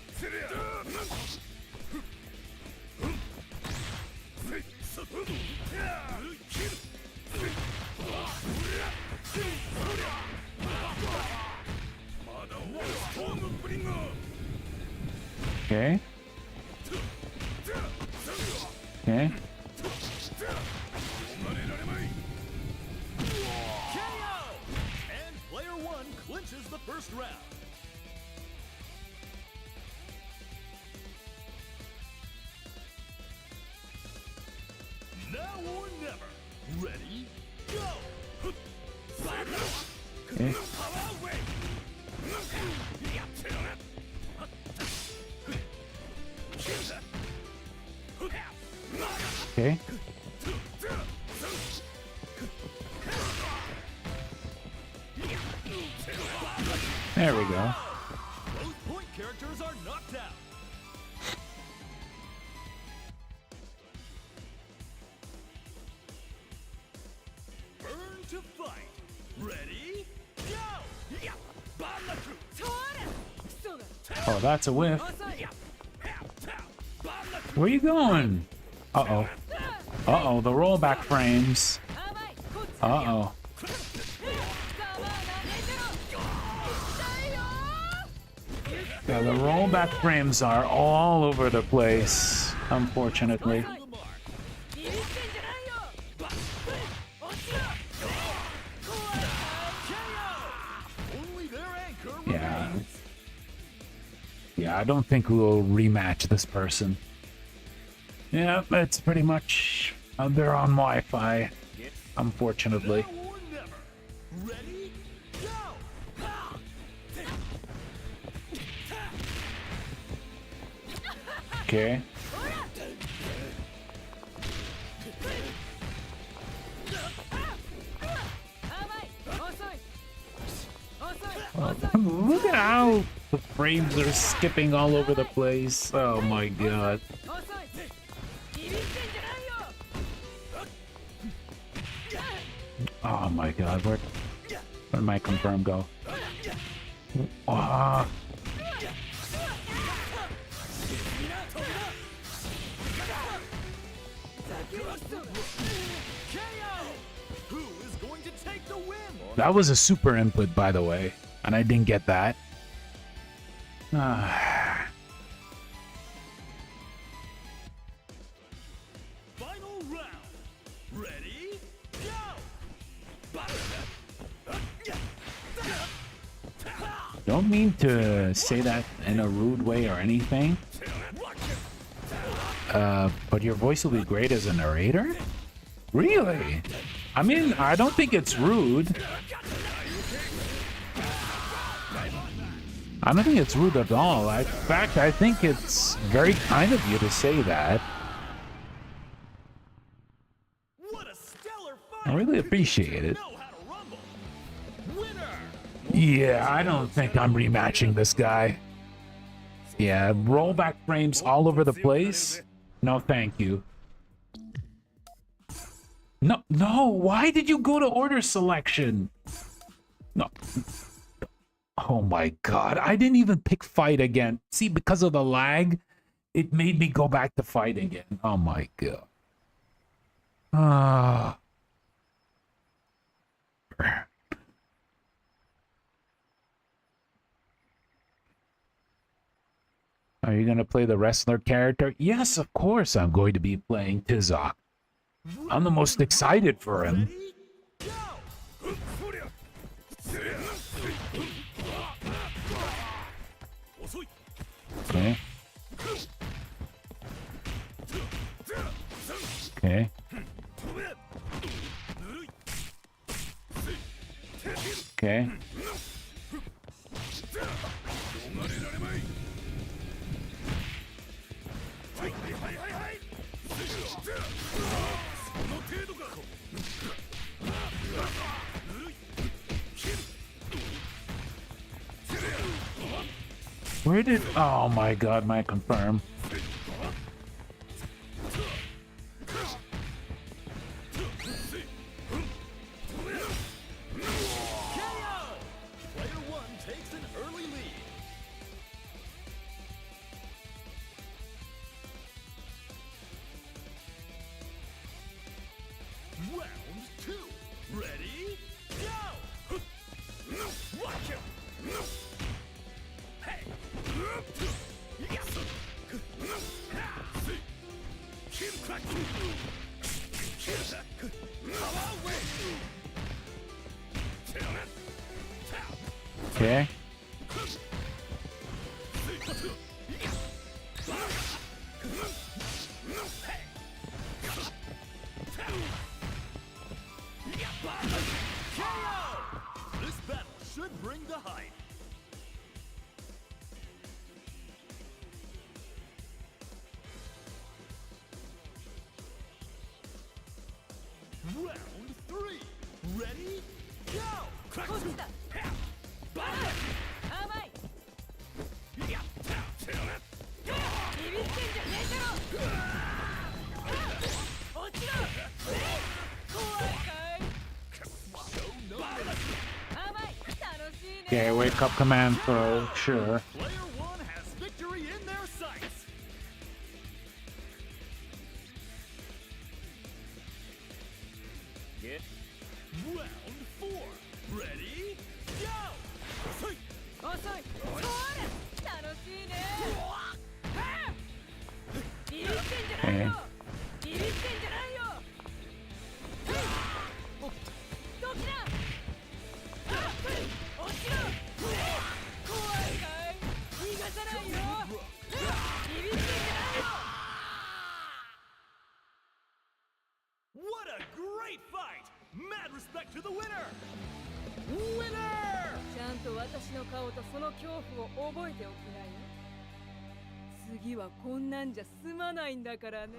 Okay. Okay. KO! And player 1 clinches the first round. Now or never. Ready? Go! Okay. Okay. There we go. Both point characters are knocked out. Burn to fight. Ready? Go! Oh, that's a whiff. Where you going? Uh-oh. Uh-oh, the rollback frames. Uh-oh. Yeah, the rollback frames are all over the place, unfortunately. Yeah. Yeah, I don't think we'll rematch this person. Yeah, it's pretty much they're on Wi-Fi, unfortunately. Ready? Go! Okay. Oh, look at how the frames are skipping all over the place. Oh my god. Oh my god, where did my confirm go? Ah. Who is going to take the win? That was a super input, by the way, and I didn't get that. Ah. Final round. Ready? Go! Don't mean to say that in a rude way or anything. But your voice will be great as a narrator? Really? I mean, I don't think it's rude. I don't think it's rude at all. In fact, I think it's very kind of you to say that. What a stellar fight! I really appreciate it. Know how to rumble. Winner! Yeah, I don't think I'm rematching this guy. Yeah, rollback frames all over the place. No, thank you. No, why did you go to order selection? No. Oh my god. I didn't even pick fight again. See, because of the lag, it made me go back to fight again. Oh my god. Ah. Are you going to play the wrestler character? Yes, of course I'm going to be playing Tizok. I'm the most excited for him. Okay. Okay. Okay. Where did... Oh my god, my confirm. Okay. This battle should bring the hype. Round 3. Ready? Go! こっちだバー甘いビビってんじゃねえだろ落ちろ怖いかい甘い楽しいね Okay, wake up command throw, sure. Player 1 has victory in their sights. Round 4. Ready? Go! 遅いそれ楽しいねビビってんじゃないよビビってんじゃないよどきだ落ちろ怖いかい逃がさないよビビってんじゃないよ What a great fight! Mad respect to the winner! Winner! ちゃんと私の顔とその恐怖を覚えておきなよ次はこんなんじゃ済まないんだからね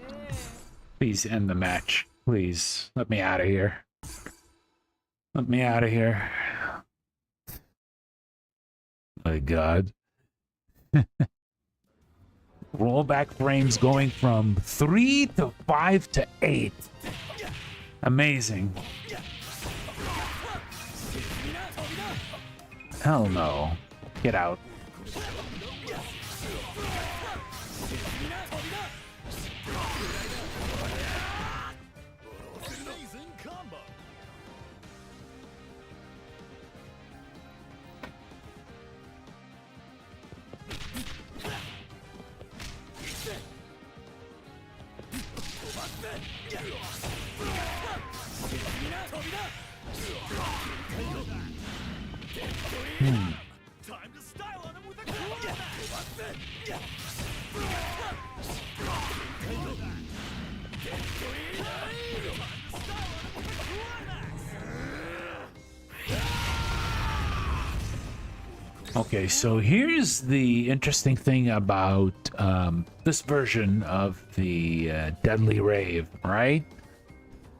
Please end the match. Please. Let me out of here. Let me out of here. My god. Rollback frames going from 3 to 5 to 8. Amazing. Hell no. Get out. Amazing combo! Time to style on him with a Okay, so here's the interesting thing about this version of the Deadly Rave, right?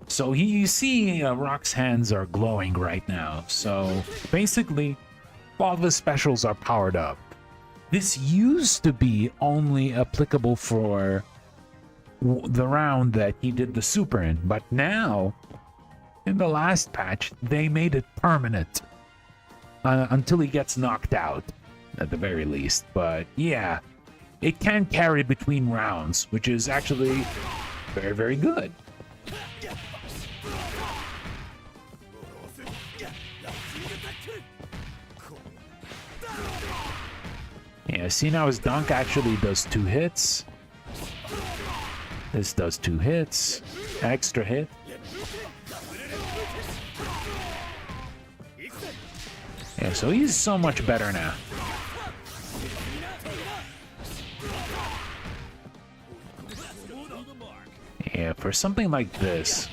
So you see Rock's hands are glowing right now. So basically, all of his specials are powered up. This used to be only applicable for the round that he did the super in, but now, in the last patch, they made it permanent. until he gets knocked out, at the very least. But yeah, it can carry between rounds, which is actually very, very good. Yeah, see now his dunk actually does 2 hits. This does 2 hits. Extra hit. Yeah, so he's so much better now. Yeah, for something like this.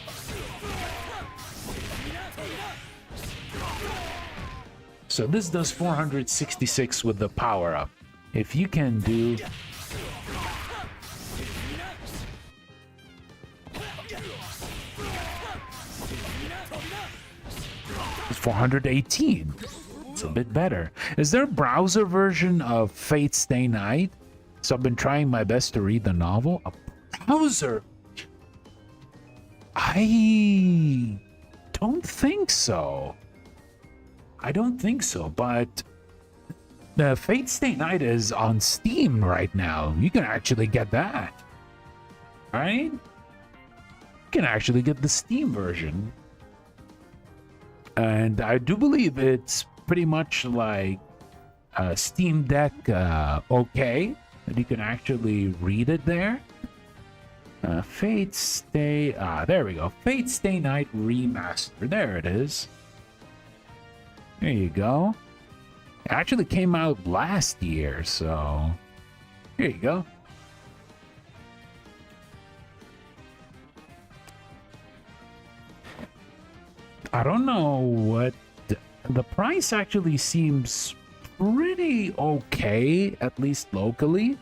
So this does 466 with the power-up. If you can do... It's 418. It's a bit better. Is there a browser version of Fate Stay Night? So I've been trying my best to read the novel. A browser? I don't think so. I don't think so, but the Fate Stay Night is on Steam right now. You can actually get that. Right? You can actually get the Steam version. And I do believe it's pretty much like Steam Deck okay. That you can actually read it there. Fate Stay... there we go. Fate Stay Night Remaster. There it is. There you go. It actually came out last year, so... Here you go. I don't know what... The price actually seems pretty okay, at least locally.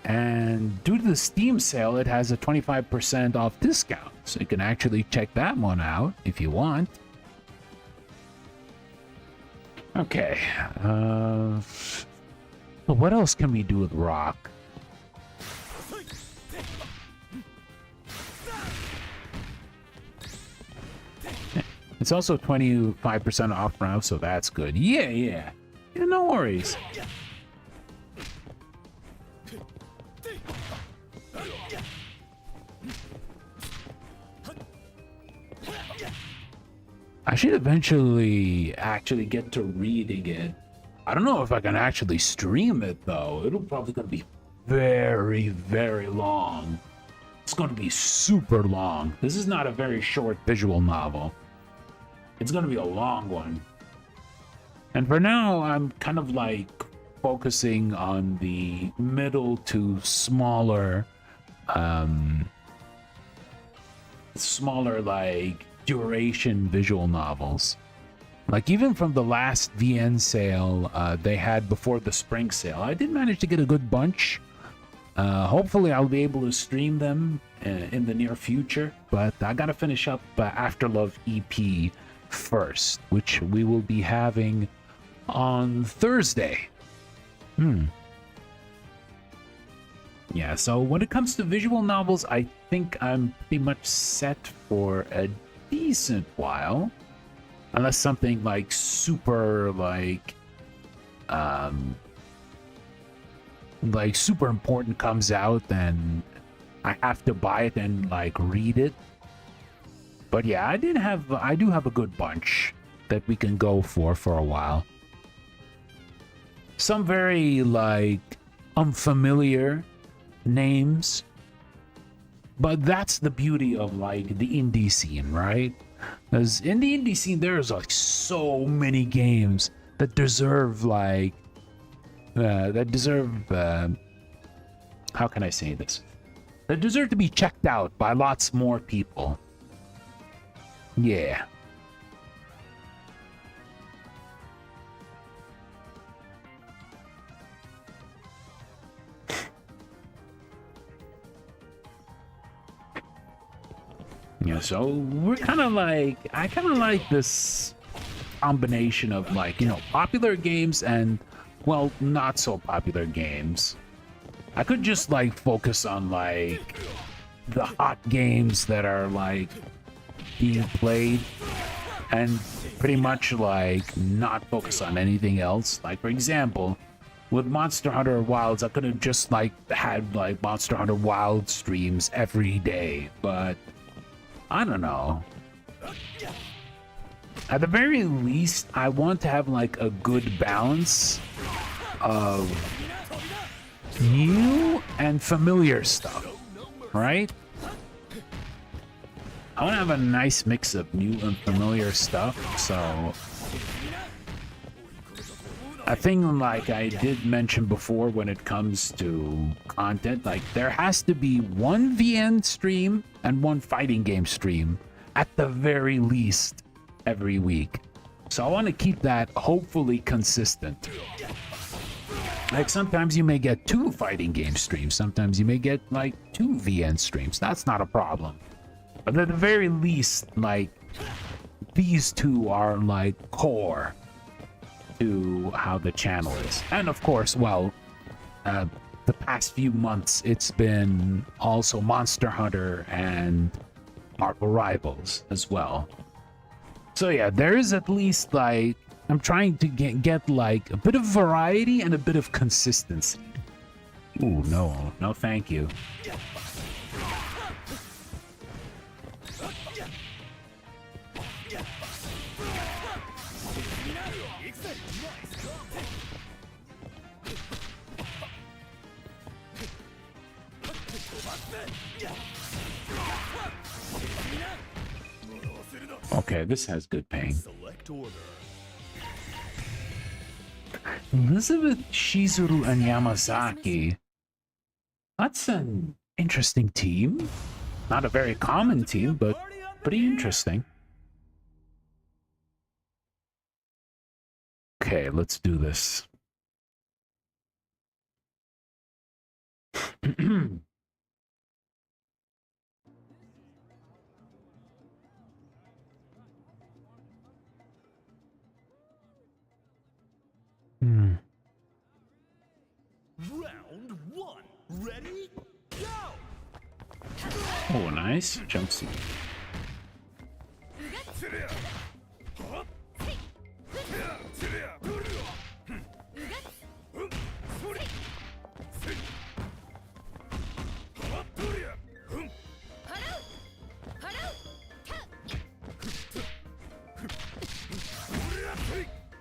And due to the Steam sale, it has a 25% off discount. So you can actually check that one out if you want. Okay. So what else can we do with rock? It's also 25% off now, so that's good. Yeah, no worries. I should eventually actually get to reading it. I don't know if I can actually stream it, though. It'll probably gonna be very, very long. It's gonna be super long. This is not a very short visual novel. It's gonna be a long one. And for now, I'm kind of like focusing on the middle to smaller, like duration visual novels. Like even from the last VN sale they had before the spring sale, I did manage to get a good bunch. Hopefully I'll be able to stream them in the near future, but I gotta finish up Afterlove EP first, which we will be having on Thursday. Yeah, so when it comes to visual novels, I think I'm pretty much set for a decent while. Unless something like super super important comes out, then I have to buy it and like read it. But yeah, I do have a good bunch that we can go for a while. Some very like unfamiliar names, but that's the beauty of like the indie scene, right? Because in the indie scene there's like so many games that deserve like how can I say this, that deserve to be checked out by lots more people. Yeah. Yeah, so we're kind of like, I kind of like this combination of like, you know, popular games and, well, not so popular games. I could just like focus on like the hot games that are like being played. and pretty much like not focus on anything else. Like for example, with Monster Hunter Wilds, I could have just like had like Monster Hunter Wild streams every day, but I don't know. At the very least, I want to have like a good balance of new and familiar stuff, right? I want to have a nice mix of new and familiar stuff, so a thing like I did mention before when it comes to content, like there has to be one VN stream and one fighting game stream at the very least every week. So I want to keep that hopefully consistent. Like sometimes you may get 2 fighting game streams, sometimes you may get like 2 VN streams. That's not a problem. But at the very least, like these 2 are like core to how the channel is. And of course, well, the past few months it's been also Monster Hunter and Marvel Rivals as well. So yeah, there is at least like I'm trying to get like a bit of variety and a bit of consistency. Ooh, no thank you. Okay, this has good ping. Elizabeth, Shizuru, and Yamazaki. That's an interesting team. Not a very common team, but pretty interesting. Okay, let's do this. Round 1. Ready? Go! Oh, nice. Jumpsuit.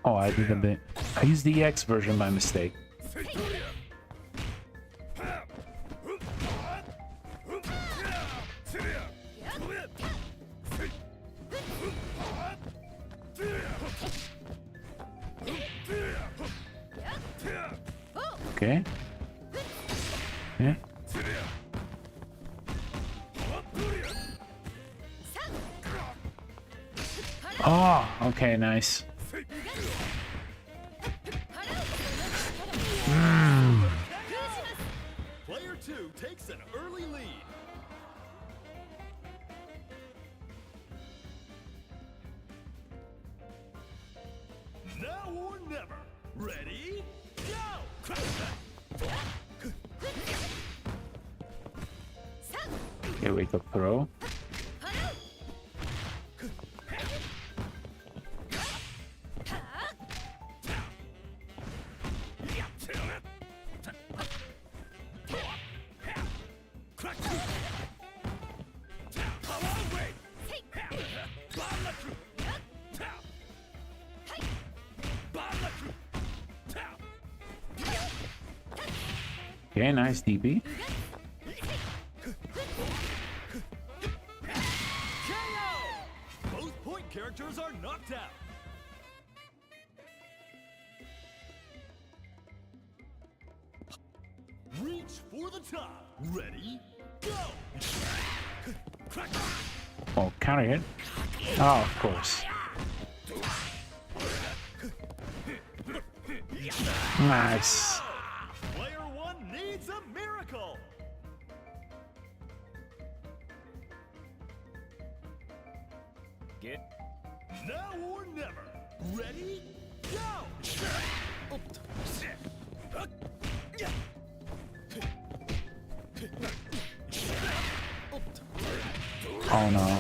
Oh, I did a bit. I used the EX version by mistake. Okay. Yeah. Oh, okay, nice. Player 2 takes an early lead. Now or never. Ready? Go! Okay, wake up throw. Okay, nice DP. Both point characters are knocked out. Reach for the top. Ready? Go! Oh, counter hit. Oh, of course. Nice. Player 1 needs a miracle. Get now or never. Ready? Go! Oh no.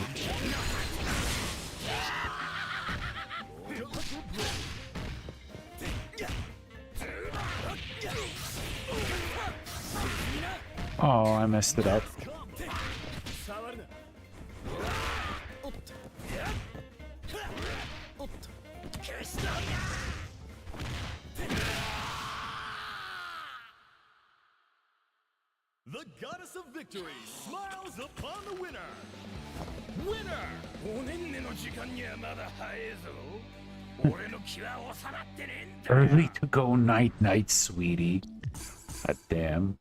Oh, I messed it up. The goddess of victory smiles upon the winner. Winner! おねんねの時間にはまだ早いぞ。俺の気は収まってねえんだ。 Early to go night night, sweetie. God damn.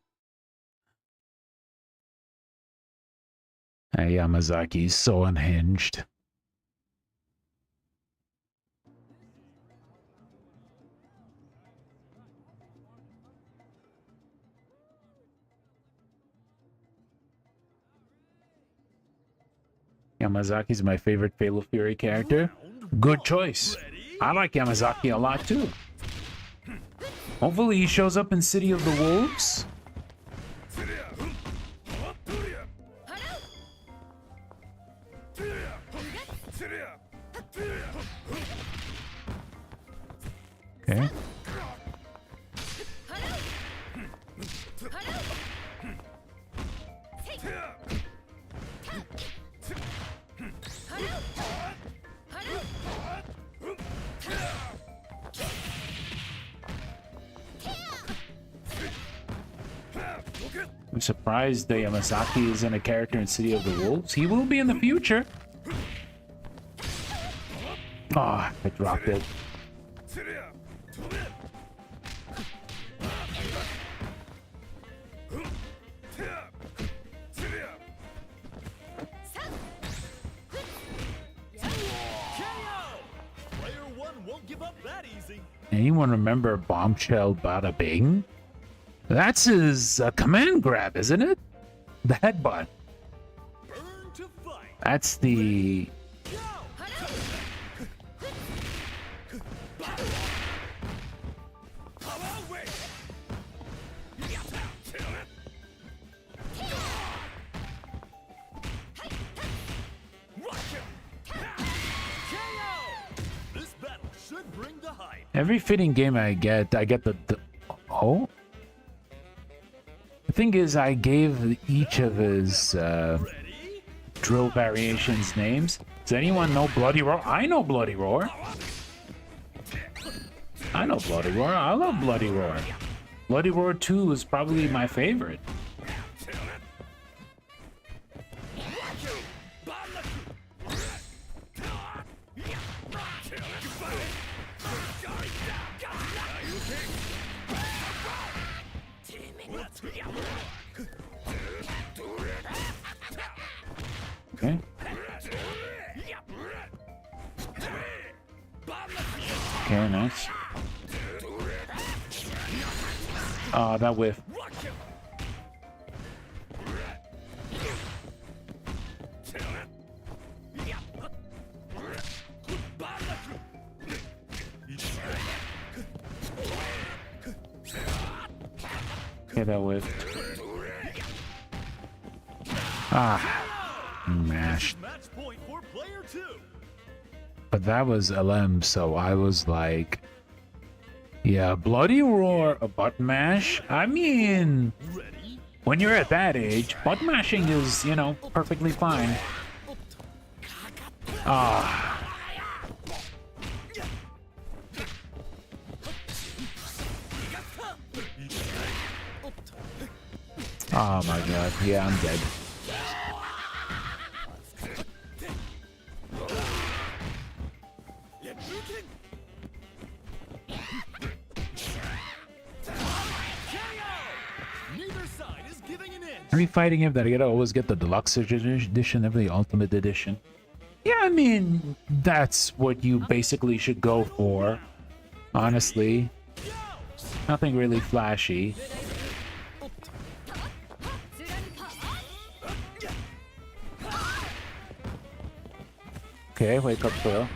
Hey, Yamazaki's so unhinged. Yamazaki's my favorite Fatal Fury character. Good choice. I like Yamazaki a lot too. Hopefully he shows up in City of the Wolves. Okay. I'm surprised that Yamazaki isn't a character in City of the Wolves. He will be in the future. Ah, I dropped it. Anyone remember Bombshell Bada Bing? That's his command grab, isn't it? The headbutt. That's the... Every fitting game I get the oh? The thing is, I gave each of his drill variations names. Does anyone know Bloody Roar? I know Bloody Roar. I know Bloody Roar. I love Bloody Roar. Bloody Roar 2 is probably my favorite. Okay. Okay, nice. Oh, that whiff. Okay, that whiffed. Ah. Mashed. But that was LM, so I was like, yeah, Bloody Roar, a butt mash. I mean, when you're at that age, butt mashing is, you know, perfectly fine. Ah. Oh my god, yeah, I'm dead. Every fighting game that I always get the deluxe edition, every ultimate edition. Yeah, I mean, that's what you basically should go for. Honestly. Nothing really flashy. Okay, wake up, Phil.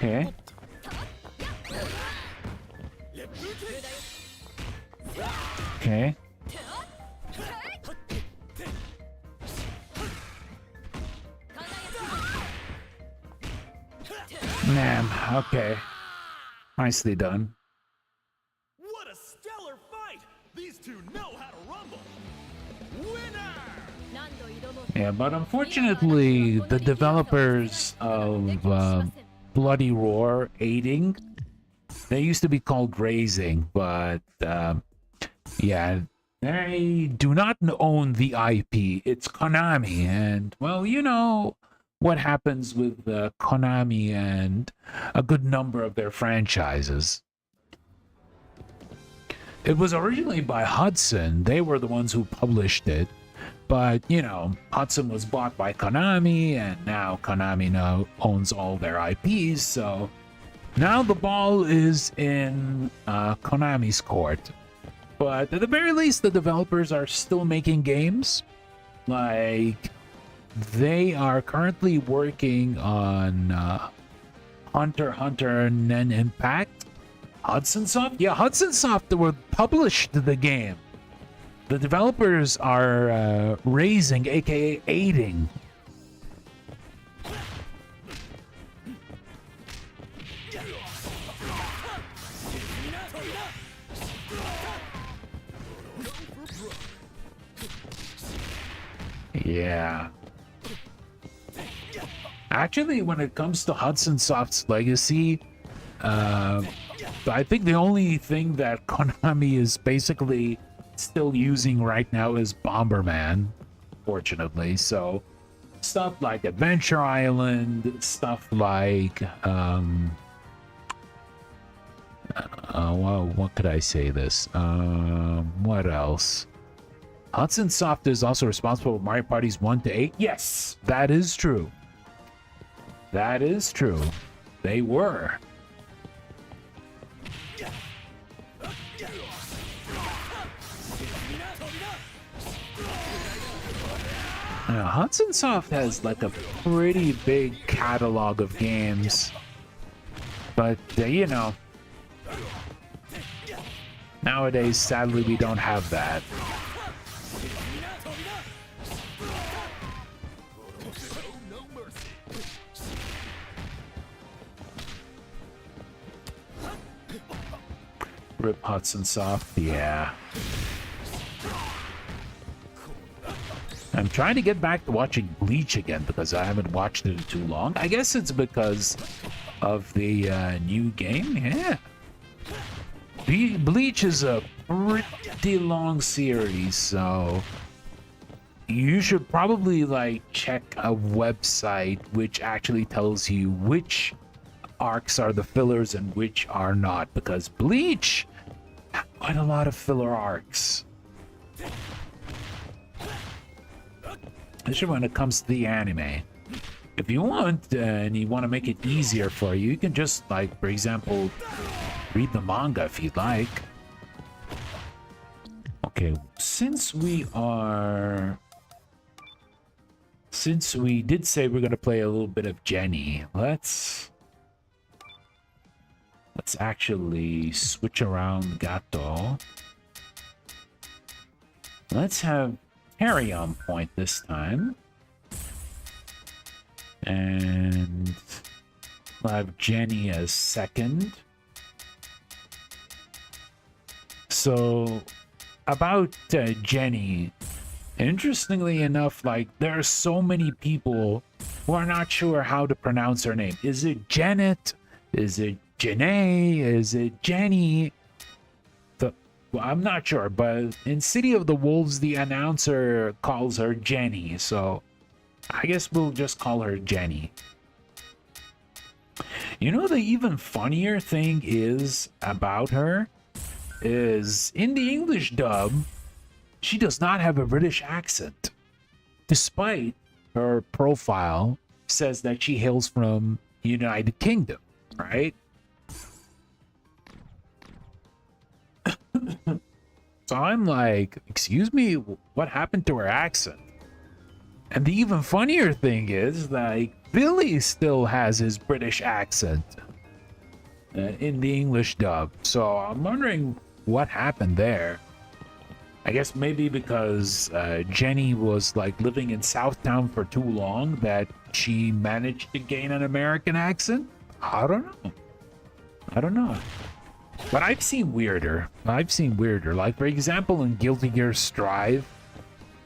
Okay. Okay. Man, okay. Nicely done. What a stellar fight! These two know how to rumble. Winner! Yeah, but unfortunately, the developers of Bloody Roar aiding, they used to be called Raising, but yeah, they do not own the IP. It's Konami, and well, you know what happens with Konami and a good number of their franchises. It was originally by Hudson. They were the ones who published it. But, you know, Hudson was bought by Konami, and now Konami now owns all their IPs, so now the ball is in Konami's court. But at the very least, the developers are still making games. Like, they are currently working on Hunter x Hunter Nen Impact. Hudson Soft? Yeah, Hudson Soft published the game. The developers are Raising, aka aiding. Yeah. Actually, when it comes to Hudson Soft's legacy, I think the only thing that Konami is basically still using right now is Bomberman, fortunately. So stuff like Adventure Island, stuff like well, what could I say this? What else? Hudson Soft is also responsible for Mario Parties 1 to 8. Yes, that is true. That is true. They were. Hudson Soft has like a pretty big catalog of games, but you know, nowadays sadly we don't have that. Rip Hudson Soft, yeah. I'm trying to get back to watching Bleach again because I haven't watched it in too long. I guess it's because of the new game, yeah. Bleach is a pretty long series, so you should probably like check a website which actually tells you which arcs are the fillers and which are not, because Bleach had quite a lot of filler arcs. Especially when it comes to the anime. If you want, and you want to make it easier for you, you can just, like, for example, read the manga if you'd like. Okay, since we did say we're gonna play a little bit of Jenny, let's actually switch around Gato. Let's have Harry on point this time. And we'll have Jenny as second. So, about Jenny, interestingly enough, like, there are so many people who are not sure how to pronounce her name. Is it b.jenet? Is it b.jenet? Is it Jenny? Well, I'm not sure, but in City of the Wolves, the announcer calls her Jenny, so I guess we'll just call her Jenny. You know, the even funnier thing is about her is in the English dub, she does not have a British accent, despite her profile says that she hails from United Kingdom, right? So I'm like, excuse me, what happened to her accent? And the even funnier thing is, like, Billy still has his British accent in the English dub. So I'm wondering what happened there. I guess maybe because Jenny was like living in Southtown for too long that she managed to gain an American accent. I don't know. I don't know. But I've seen weirder. I've seen weirder. Like, for example, in Guilty Gear Strive,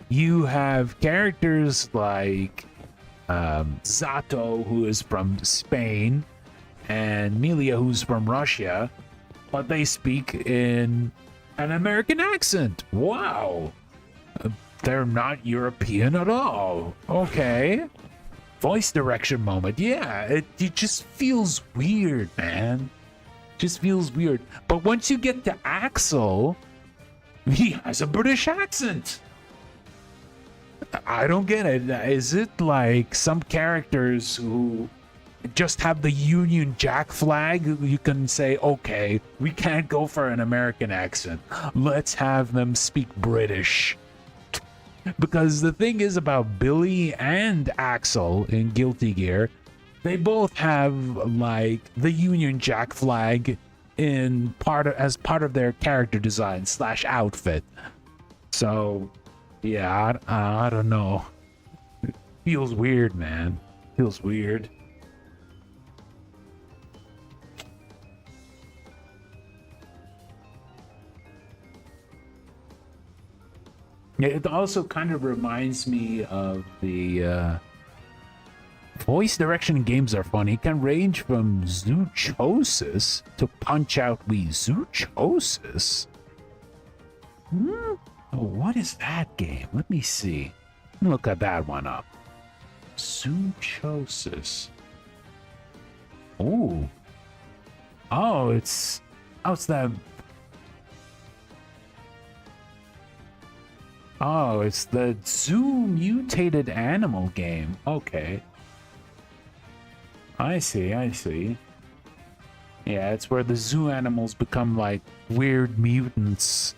you have characters like Zato, who is from Spain, and Milia, who's from Russia, but they speak in an American accent. Wow. They're not European at all. Okay. Voice direction moment. Yeah, it just feels weird, man. Just feels weird. But once you get to Axel, he has a British accent. I don't get it. Is it like some characters who just have the Union Jack flag? You can say, okay, we can't go for an American accent. Let's have them speak British. Because the thing is about Billy and Axel in Guilty Gear, they both have like the Union Jack flag in as part of their character design / outfit. So yeah, I don't know. It feels weird, man. Feels weird. Yeah, it also kind of reminds me of the voice direction in games are funny. It can range from Zoochosis to Punch Out Wii. Zoochosis? Oh, what is that game? Let me see. Look at that one up. Zoochosis. Oh. Oh, it's that. Oh, it's the zoo mutated animal game. Okay. I see. Yeah, it's where the zoo animals become like weird mutants.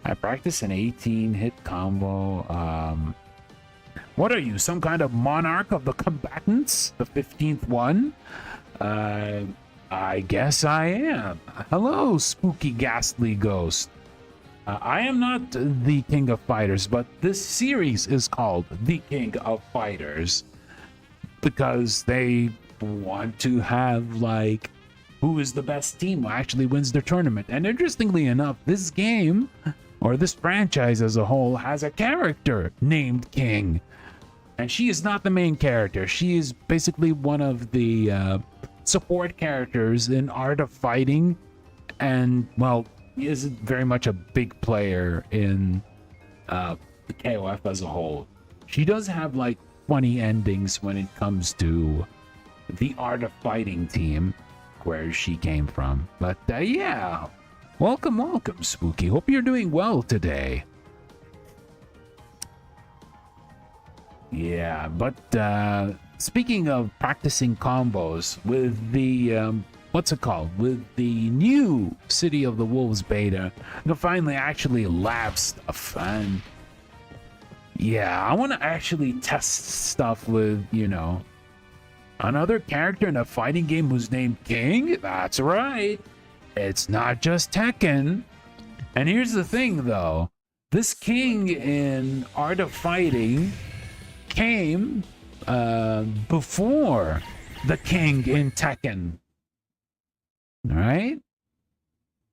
I practice an 18-hit combo. What are you, some kind of monarch of the combatants? The 15th one? I guess I am. Hello, spooky, ghastly ghost. I am not the King of Fighters, but this series is called The King of Fighters because they want to have, like, who is the best team who actually wins their tournament. And interestingly enough, this game, or this franchise as a whole, has a character named King. And she is not the main character. She is basically one of the support characters in Art of Fighting. And, well, he is very much a big player in the KOF as a whole. She does have like funny endings when it comes to the Art of Fighting team, where she came from. But yeah, welcome, Spooky. Hope you're doing well today. Yeah, but speaking of practicing combos with the what's it called? With the new City of the Wolves beta, you can finally actually lab stuff. And yeah, I want to actually test stuff with, you know, another character in a fighting game who's named King. That's right. It's not just Tekken. And here's the thing, though. This King in Art of Fighting came before the King in Tekken. All right.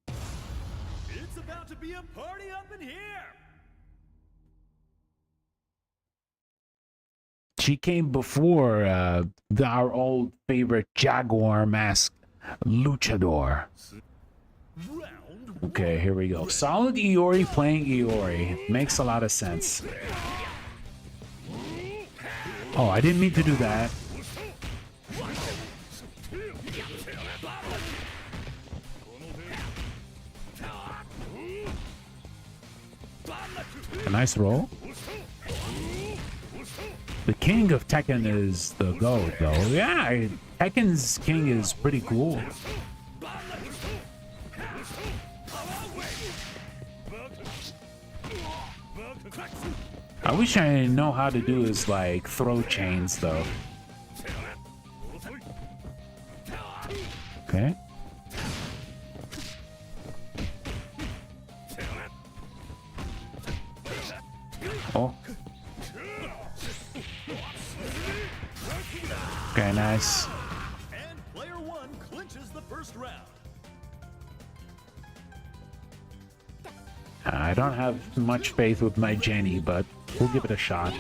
It's about to be a party up in here. She came before our old favorite Jaguar mask luchador. Okay, here we go. Solid Iori playing Iori. Makes a lot of sense. Oh, I didn't mean to do that. A nice roll. The King of Tekken is the GOAT, though. Yeah, Tekken's King is pretty cool. I wish I know how to do his, like, throw chains, though. Okay. Oh. Okay, nice. And player one clinches the first round. I don't have much faith with my Jenny, but we'll give it a shot.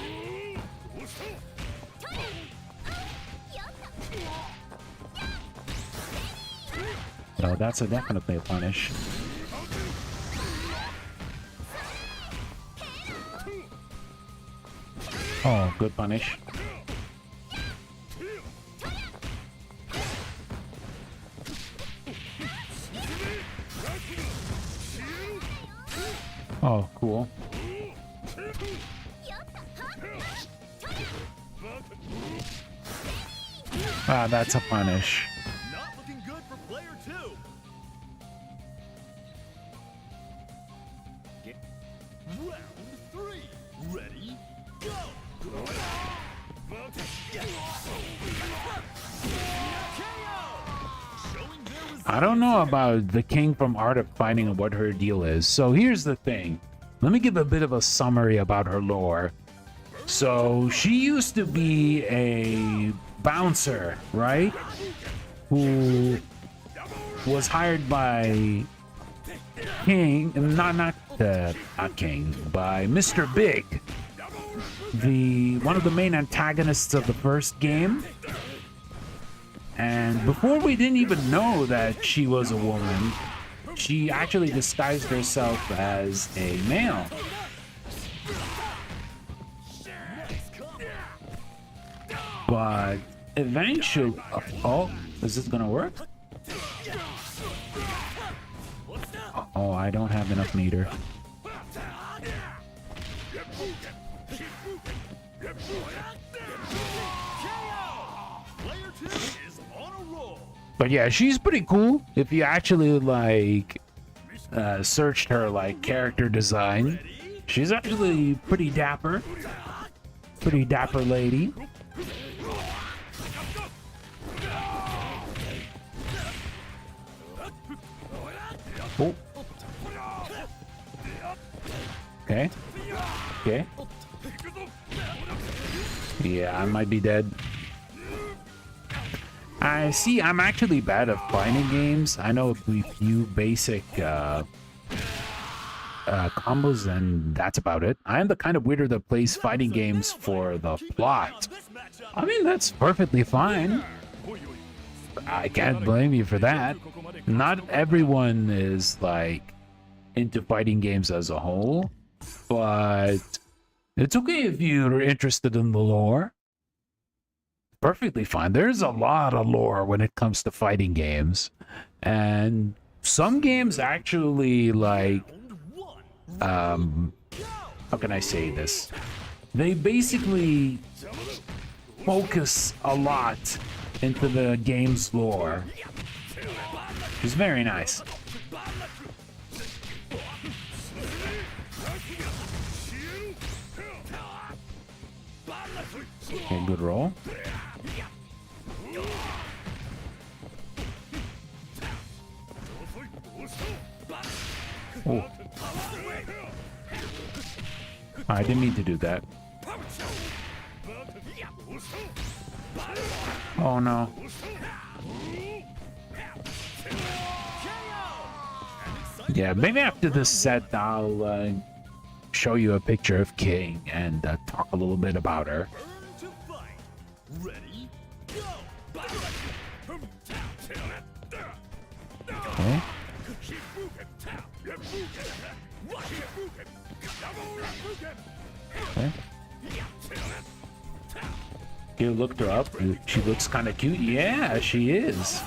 No, that's definitely a punish. Oh, good punish. Oh, cool. Ah, that's a punish. Not looking good for player two. Round three. Ready? Go! I don't know about the king from Art of Fighting and what her deal is. So here's the thing. Let me give a bit of a summary about her lore. So she used to be a bouncer, right? Who was hired by King, not King, by Mr. Big, one of the main antagonists of the first game. And before we didn't even know that she was a woman, she actually disguised herself as a male. But eventually, oh, is this gonna work? Oh, I don't have enough meter. But yeah, she's pretty cool. If you actually like searched her like character design, she's actually pretty dapper lady. Oh. Okay. Okay. Yeah, I might be dead. I see, I'm actually bad at fighting games. I know a few basic combos, and that's about it. I am the kind of weirdo that plays fighting games for the plot. I mean, that's perfectly fine. I can't blame you for that. Not everyone is, like, into fighting games as a whole, but it's okay if you're interested in the lore. Perfectly fine. There's a lot of lore when it comes to fighting games, and some games actually like how can I say this, they basically focus a lot into the game's lore. It's very nice. Okay, good roll. Oh. I didn't mean to do that. Oh no. Yeah, maybe after this set I'll show you a picture of King and talk a little bit about her. Okay. Okay. You looked her up. She looks kind of cute. Yeah, she is.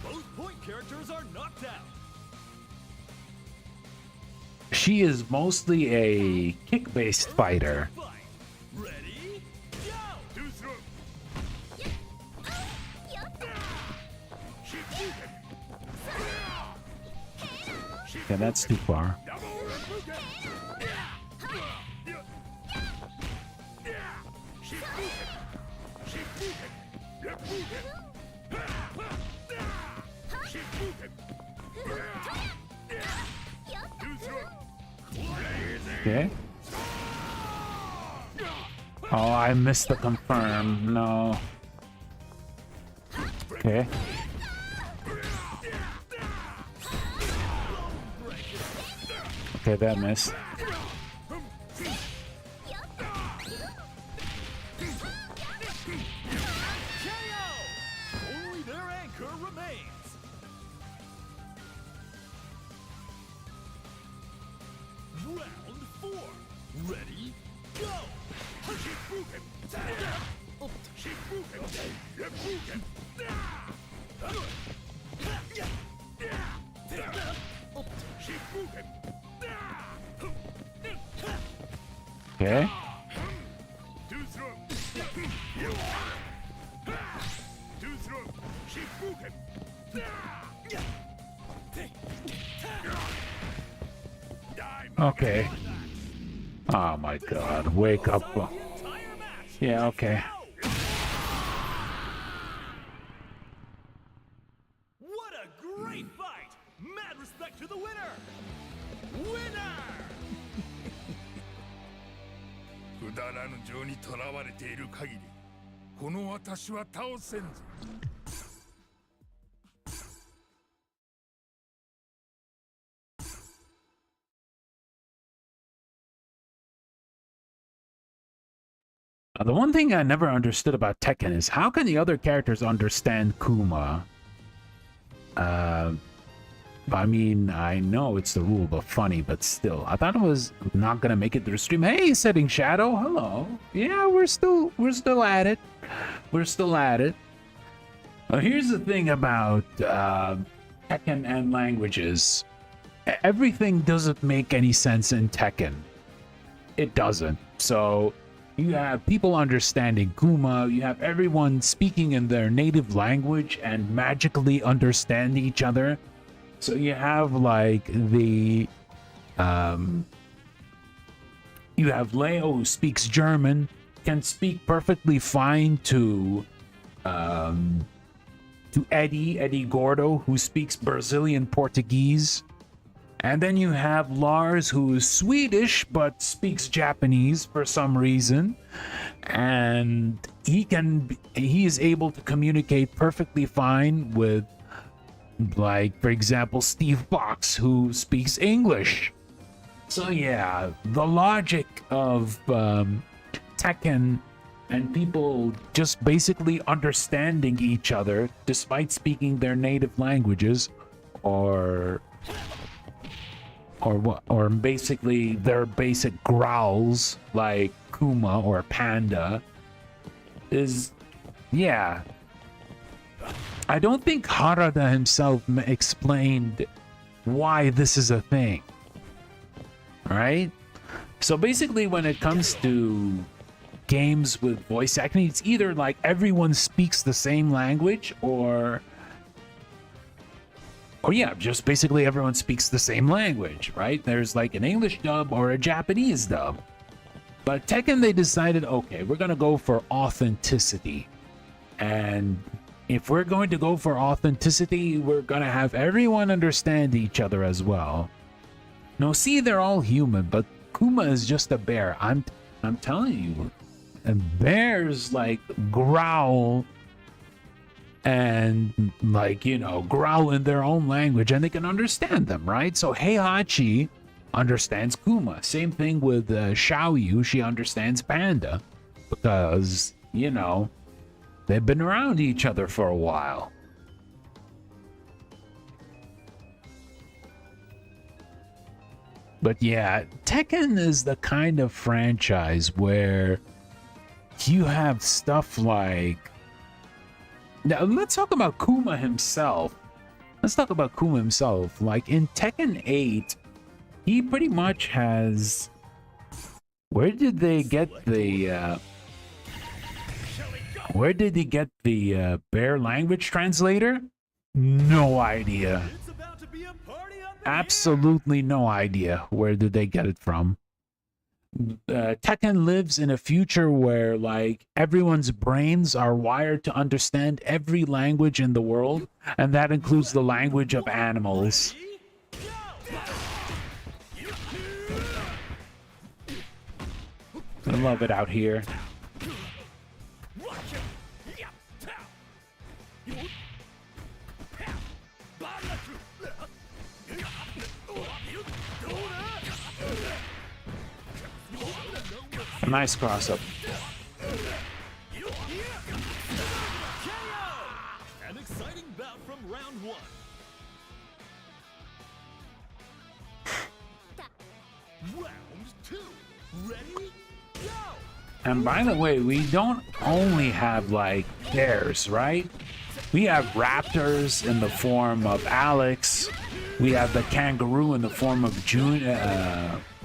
Both point characters are knocked out. She is mostly a kick-based fighter. Ready? Go! Yeah, that's too far. Okay. Oh, I missed the confirm. No. Okay. Okay, that missed. Only their anchor remains. Round 4. Ready? Go! Okay. Okay. Oh my god, wake up. Yeah, okay. What a great fight! Mad respect to the winner! Winner! くだらぬ情にとらわれている限り、この私は倒せんぞ。The one thing I never understood about Tekken is how can the other characters understand Kuma? I mean, I know it's the rule, but funny, but still. I thought it was not gonna make it through stream. Hey, Setting Shadow, hello. Yeah, we're still at it. We're still at it. Here's the thing about Tekken and languages. Everything doesn't make any sense in Tekken. It doesn't. So you have people understanding Kuma, you have everyone speaking in their native language and magically understand each other. So you have like the you have Leo who speaks German, can speak perfectly fine to Eddie Gordo, who speaks Brazilian Portuguese. And then you have Lars, who is Swedish but speaks Japanese for some reason, and he is able to communicate perfectly fine with, like, for example, Steve Box, who speaks English. So yeah, the logic of Tekken and people just basically understanding each other despite speaking their native languages, or basically their basic growls like Kuma or Panda is, yeah. I don't think Harada himself explained why this is a thing. Right? So basically when it comes to games with voice acting, it's either like everyone speaks the same language or yeah, just basically everyone speaks the same language, right? There's like an English dub or a Japanese dub. But Tekken, they decided, okay, we're gonna go for authenticity. And if we're going to go for authenticity, we're gonna have everyone understand each other as well. No, see, they're all human, but Kuma is just a bear. I'm telling you. And bears like growl and, like, you know, growl in their own language and they can understand them, right? So Heihachi understands Kuma. Same thing with Xiaoyu. She understands Panda because, you know, they've been around each other for a while. But yeah, Tekken is the kind of franchise where you have stuff like... Now, let's talk about Kuma himself. Let's talk about Kuma himself. Like, in Tekken 8, he pretty much has... Where did they get the... Where did he get the bear language translator? No idea. It's about to be a party on the Absolutely no idea where did they get it from. Tekken lives in a future where, like, everyone's brains are wired to understand every language in the world, and that includes the language of animals. I love it out here. A nice cross-up. An exciting bout from round one. Round two. Ready? Go! And by the way, we don't only have like bears, right? We have raptors in the form of Alex. We have the kangaroo in the form of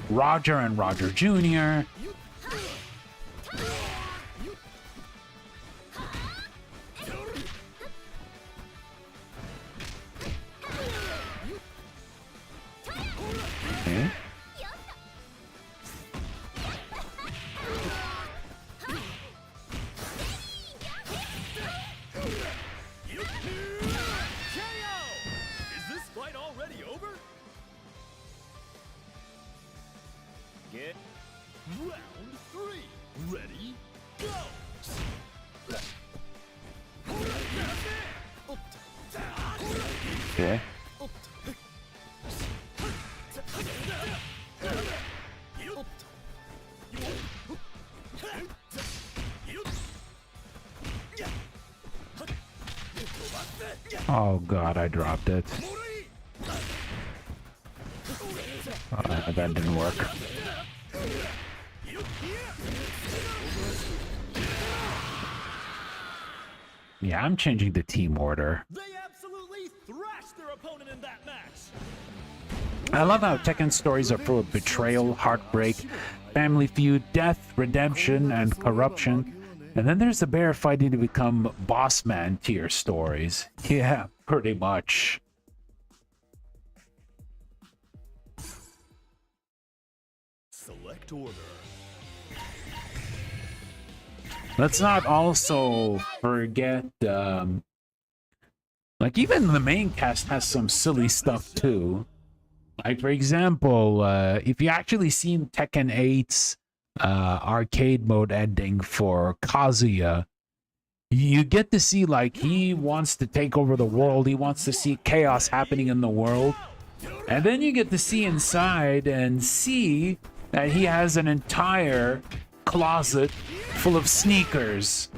Roger and Roger Jr. Okay. Is this fight already over? Get round three. Ready? Go! Okay. Oh god, I dropped it. That didn't work. Yeah, I'm changing the team order. They absolutely thrashed their opponent in that match. I love how Tekken stories are full of betrayal, heartbreak, family feud, death, redemption, and corruption. And then there's the bear fighting to become boss man tier stories. Yeah, pretty much. Select order. Let's not also forget, like even the main cast has some silly stuff too. Like for example, if you actually seen Tekken 8's arcade mode ending for Kazuya, you get to see like he wants to take over the world. He wants to see chaos happening in the world. And then you get to see inside and see that he has an entire closet full of sneakers.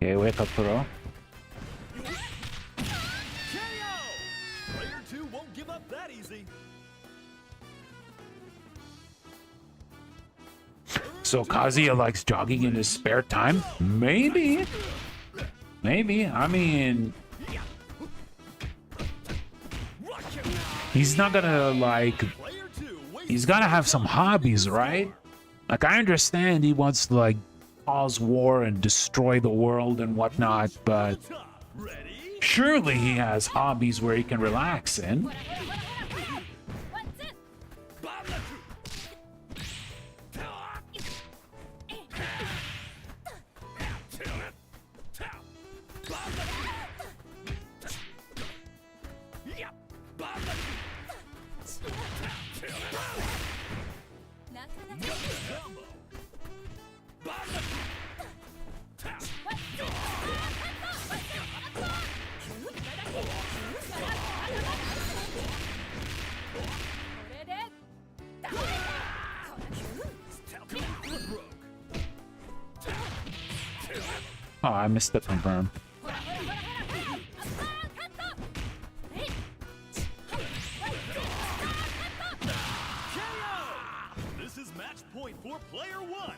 Okay, wake up, bro. Player 2 won't give up that easy. So Kazuya likes jogging in his spare time? Maybe. Maybe. I mean, he's not gonna like, he's gotta have some hobbies, right? Like I understand he wants to like cause war and destroy the world and whatnot, but surely he has hobbies where he can relax in. Oh, I missed the confirm. Match point for player one.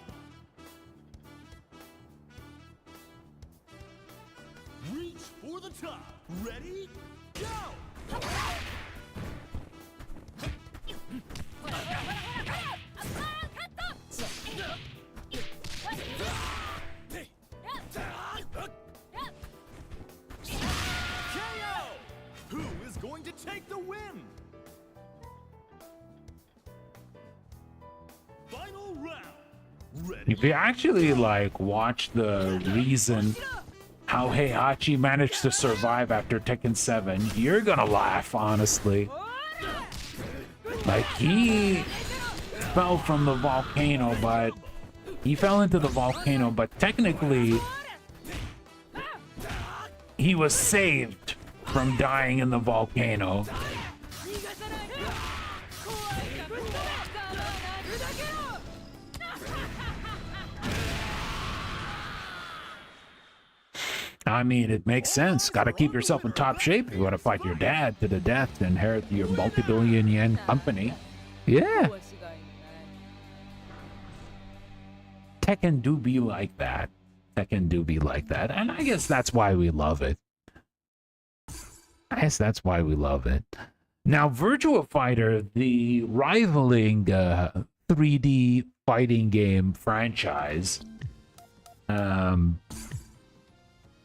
Reach for the top. Ready? Go! KO! Who is going to take the win? Final round. Ready? If you actually like watch the reason how Heihachi managed to survive after Tekken 7, you're gonna laugh, honestly. Like, he fell from the volcano, but he fell into the volcano, but technically he was saved from dying in the volcano. I mean, it makes sense. Gotta keep yourself in top shape if you want to fight your dad to the death and inherit your multi-billion yen company. Yeah. Tekken do be like that. Tekken do be like that. And I guess that's why we love it. I guess that's why we love it. Now, Virtua Fighter, the rivaling 3D fighting game franchise,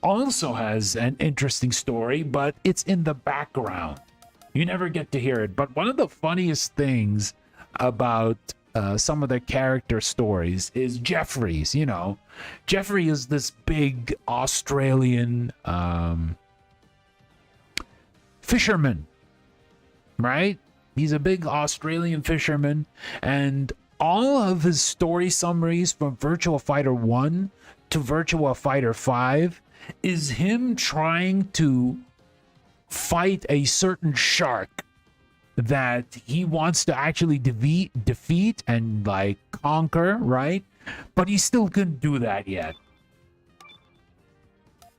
also has an interesting story, but it's in the background. You never get to hear it. But one of the funniest things about some of the character stories is Jeffrey's. You know, Jeffrey is this big Australian fisherman, right? He's a big Australian fisherman, and all of his story summaries from Virtua Fighter 1 to Virtua Fighter 5 is him trying to fight a certain shark that he wants to actually defeat and like conquer, right? But he still couldn't do that yet.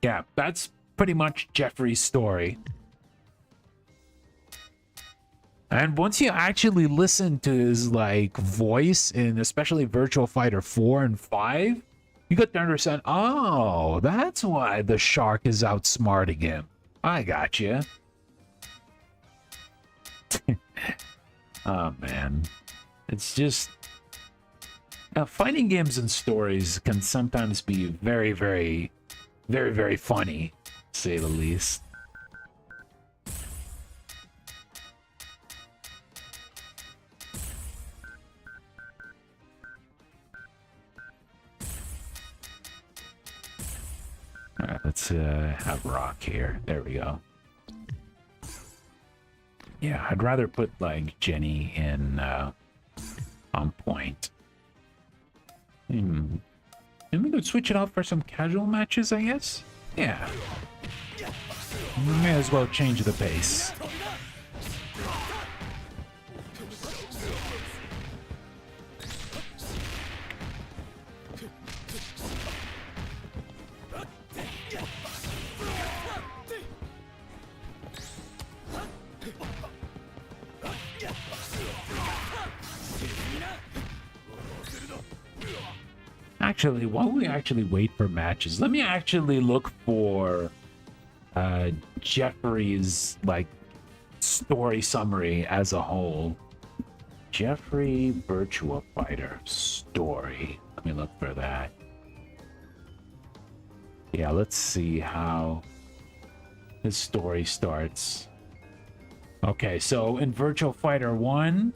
Yeah, that's pretty much Jeffrey's story. And once you actually listen to his like voice in especially Virtua Fighter 4 and 5, you got to understand, oh, that's why the shark is outsmarting him. I got you. Oh, man. It's just... fighting games and stories can sometimes be very, very, very, very funny, to say the least. Alright, let's have rock here. There we go. Yeah, I'd rather put, like, Jenny in, on point. Maybe we could switch it out for some casual matches, I guess? Yeah. May as well change the pace. Actually, while we actually wait for matches, let me actually look for Jeffrey's like story summary as a whole. Jeffrey Virtua Fighter story. Let me look for that. Yeah, let's see how his story starts. Okay, so in Virtua Fighter 1,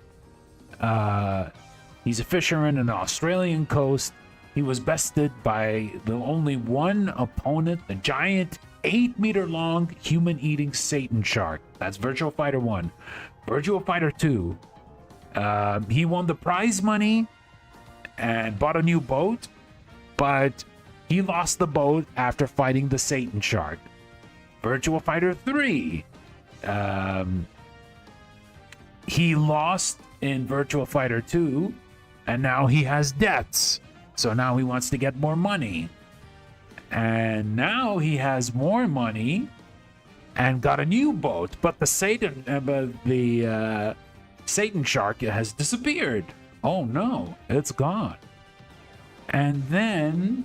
he's a fisherman in the Australian coast. He was bested by the only one opponent, the giant 8-meter-long human-eating Satan shark. That's Virtua Fighter 1. Virtua Fighter 2, he won the prize money and bought a new boat, but he lost the boat after fighting the Satan shark. Virtua Fighter 3, he lost in Virtua Fighter 2, and now he has debts. So now he wants to get more money. And now he has more money and got a new boat. But the Satan shark has disappeared. Oh no, it's gone. And then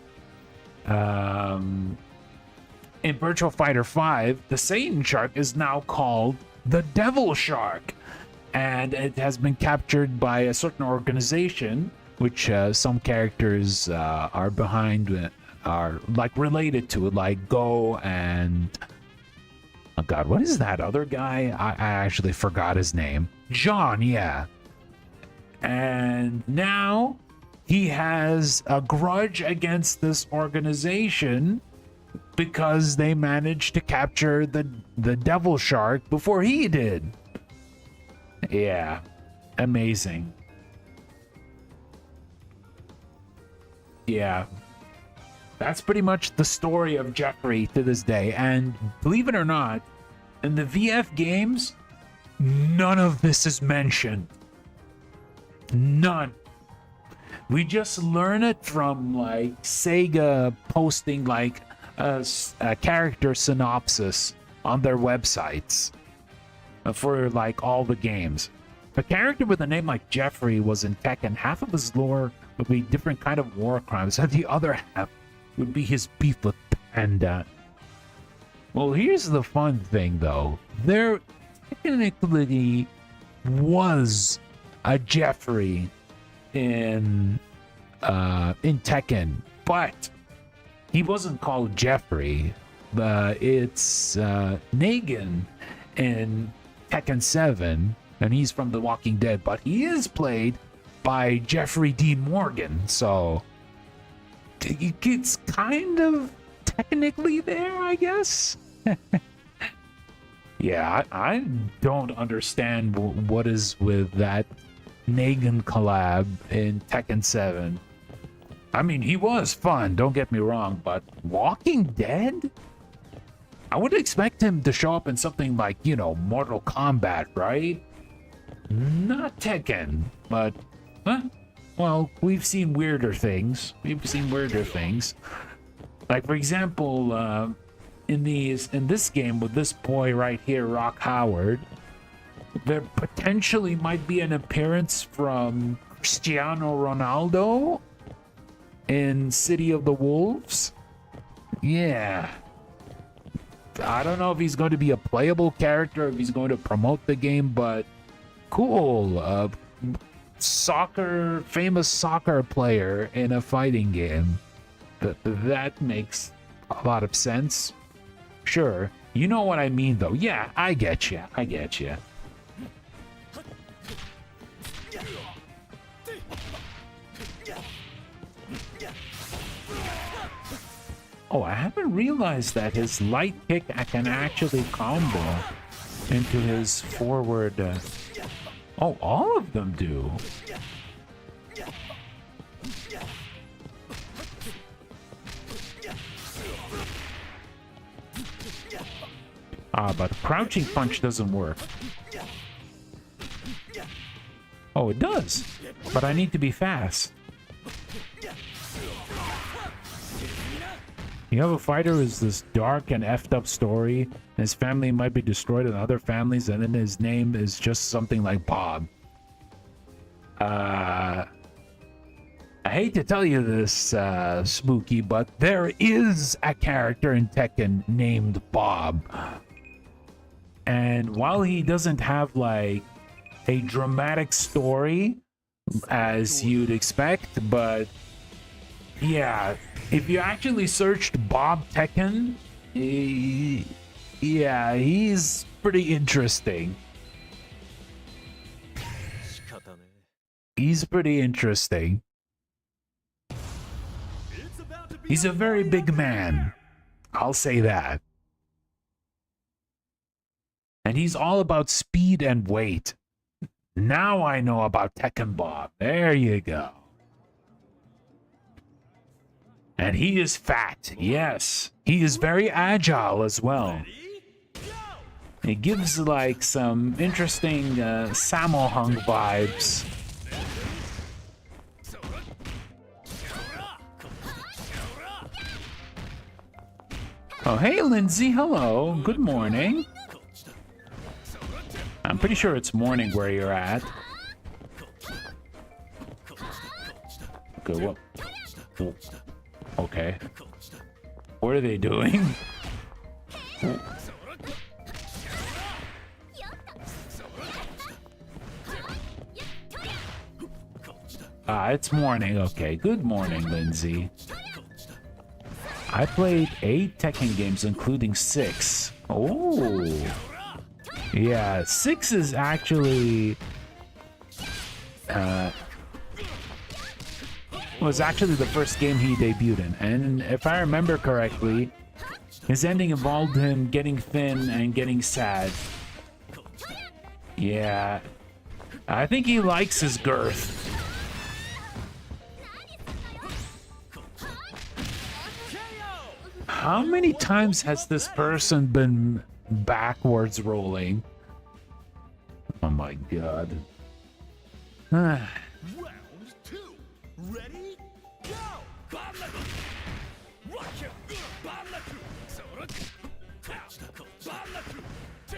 in Virtual Fighter 5, the Satan Shark is now called the Devil Shark. And it has been captured by a certain organization, which some characters are behind, are like related to, like Go and... Oh god, what is that other guy? I actually forgot his name. John, yeah. And now he has a grudge against this organization because they managed to capture the Devil Shark before he did. Yeah, amazing. Yeah, that's pretty much the story of Jeffrey to this day. And believe it or not, in the VF games, none of this is mentioned. None. We just learn it from like Sega posting like a character synopsis on their websites for like all the games. A character with a name like Jeffrey was in Tekken. Half of his lore would be different kind of war crimes, and the other half would be his beef with Panda. Well, here's the fun thing though. There technically was a Jeffrey in Tekken, but he wasn't called Jeffrey. It's Negan in Tekken 7, and he's from The Walking Dead, but he is played by Jeffrey D. Morgan, so it's kind of technically there, I guess. Yeah, I don't understand what is with that Negan collab in Tekken 7. I mean, he was fun, don't get me wrong, but Walking Dead? I would expect him to show up in something like, you know, Mortal Kombat, right? Not Tekken, but, well, we've seen weirder things. Like, for example, in this game with this boy right here, Rock Howard, there potentially might be an appearance from Cristiano Ronaldo in City of the Wolves. Yeah. I don't know if he's going to be a playable character, if he's going to promote the game, but cool. Famous soccer player in a fighting game. That makes a lot of sense. Sure. You know what I mean, though. Yeah, I get you. Oh, I haven't realized that his light kick I can actually combo into his forward. Oh, all of them do. But crouching punch doesn't work. Oh, it does. But I need to be fast. You have a fighter who's this dark and effed up story, and his family might be destroyed in other families, and then his name is just something like Bob. I hate to tell you this, Spooky, but there is a character in Tekken named Bob. And while he doesn't have, like, a dramatic story, as you'd expect, but yeah, if you actually searched Bob Tekken, yeah, he's pretty interesting. He's pretty interesting. He's a very big man. I'll say that. And he's all about speed and weight. Now I know about Tekken Bob. There you go. And he is fat, yes. He is very agile as well. It gives like some interesting Sammo Hung vibes. Oh, hey, Lindsay. Hello. Good morning. I'm pretty sure it's morning where you're at. Okay, what? Okay. What are they doing? Ah, it's morning. Okay, good morning, Lindsay. I played 8 Tekken games, including 6. Oh. Yeah, 6 is actually... was actually the first game he debuted in. And if I remember correctly, his ending involved him getting thin and getting sad. Yeah. I think he likes his girth. How many times has this person been backwards rolling? Oh my god. Round 2. Ready? Go!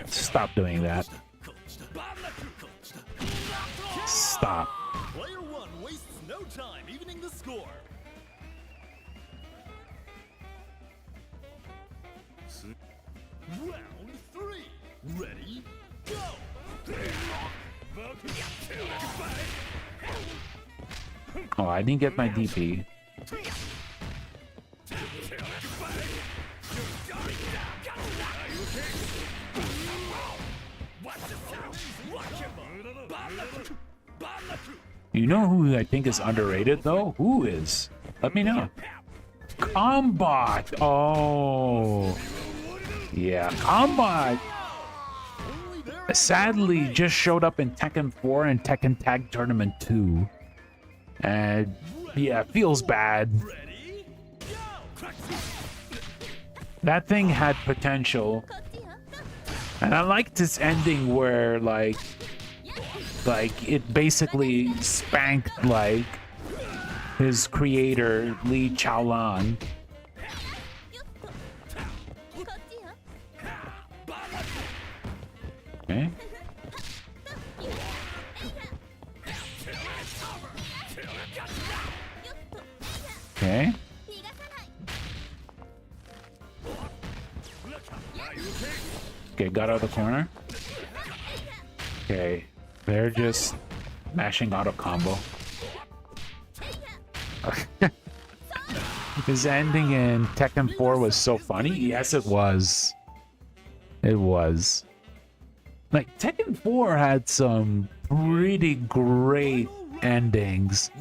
Stop doing that. Stop. Player 1 wastes no time evening the score. Round 3. Ready? Go! Oh, I didn't get my DP. You know who I think is underrated though? Who is? Let me know. Combat! Oh. Yeah, Combat! Sadly, just showed up in Tekken 4 and Tekken Tag Tournament 2. And yeah, feels bad. That thing had potential. And I liked this ending where like it basically spanked like his creator Lee Chaolan. Okay. Okay. Okay, got out of the corner. Okay, they're just mashing auto combo. His ending in Tekken 4 was so funny. Yes, it was. It was. Like, Tekken 4 had some pretty great endings.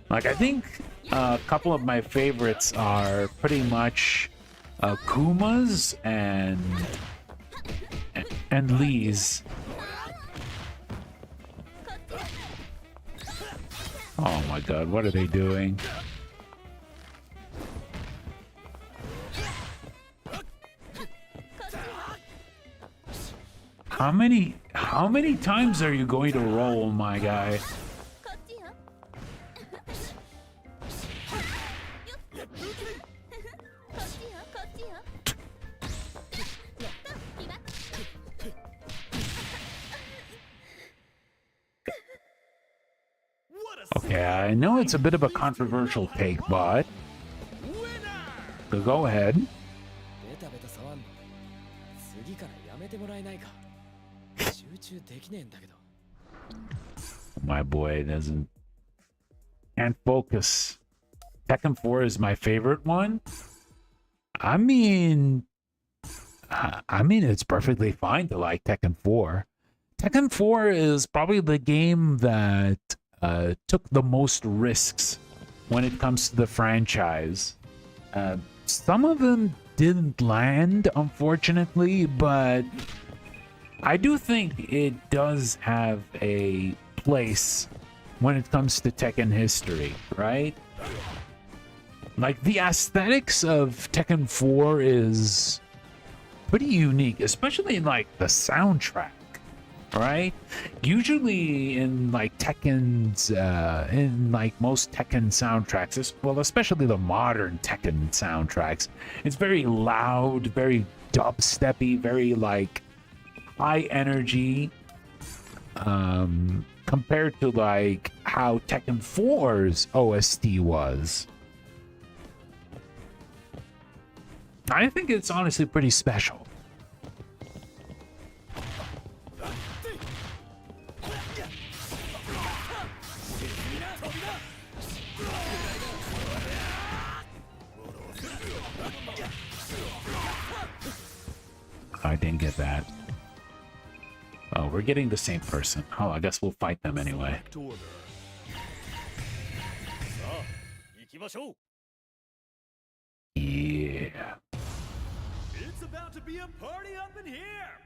Like, I think a couple of my favorites are pretty much Kuma's and Lee's. Oh my god, what are they doing? How many times are you going to roll, my guy? Okay, I know it's a bit of a controversial take, but go ahead. My boy can't focus. Tekken 4 is my favorite one. I mean it's perfectly fine to like Tekken 4. Tekken 4 is probably the game that took the most risks when it comes to the franchise. Some of them didn't land, unfortunately, but I do think it does have a place when it comes to Tekken history, right? Like, the aesthetics of Tekken 4 is pretty unique, especially in, like, the soundtrack, right? Usually in, like, Tekken's, in, like, most Tekken soundtracks, well, especially the modern Tekken soundtracks, it's very loud, very dubsteppy, very, like, high energy, compared to, like, how Tekken 4's OST was. I think it's honestly pretty special. I didn't get that. Oh, we're getting the same person. Oh, I guess we'll fight them anyway. Yeah. It's about to be a party up in here.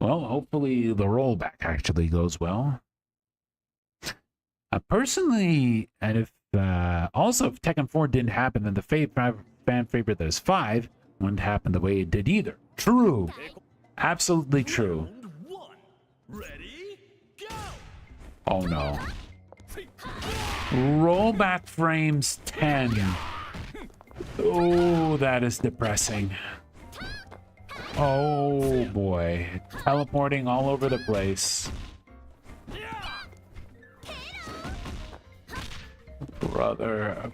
Well, hopefully the rollback actually goes well. Personally, and if also if Tekken 4 didn't happen, then the fan favorite that is 5 wouldn't happen the way it did either. True. Absolutely true. Round one. Ready? Go. Oh no. Rollback frames 10. Oh, that is depressing. Oh boy. Teleporting all over the place. Brother.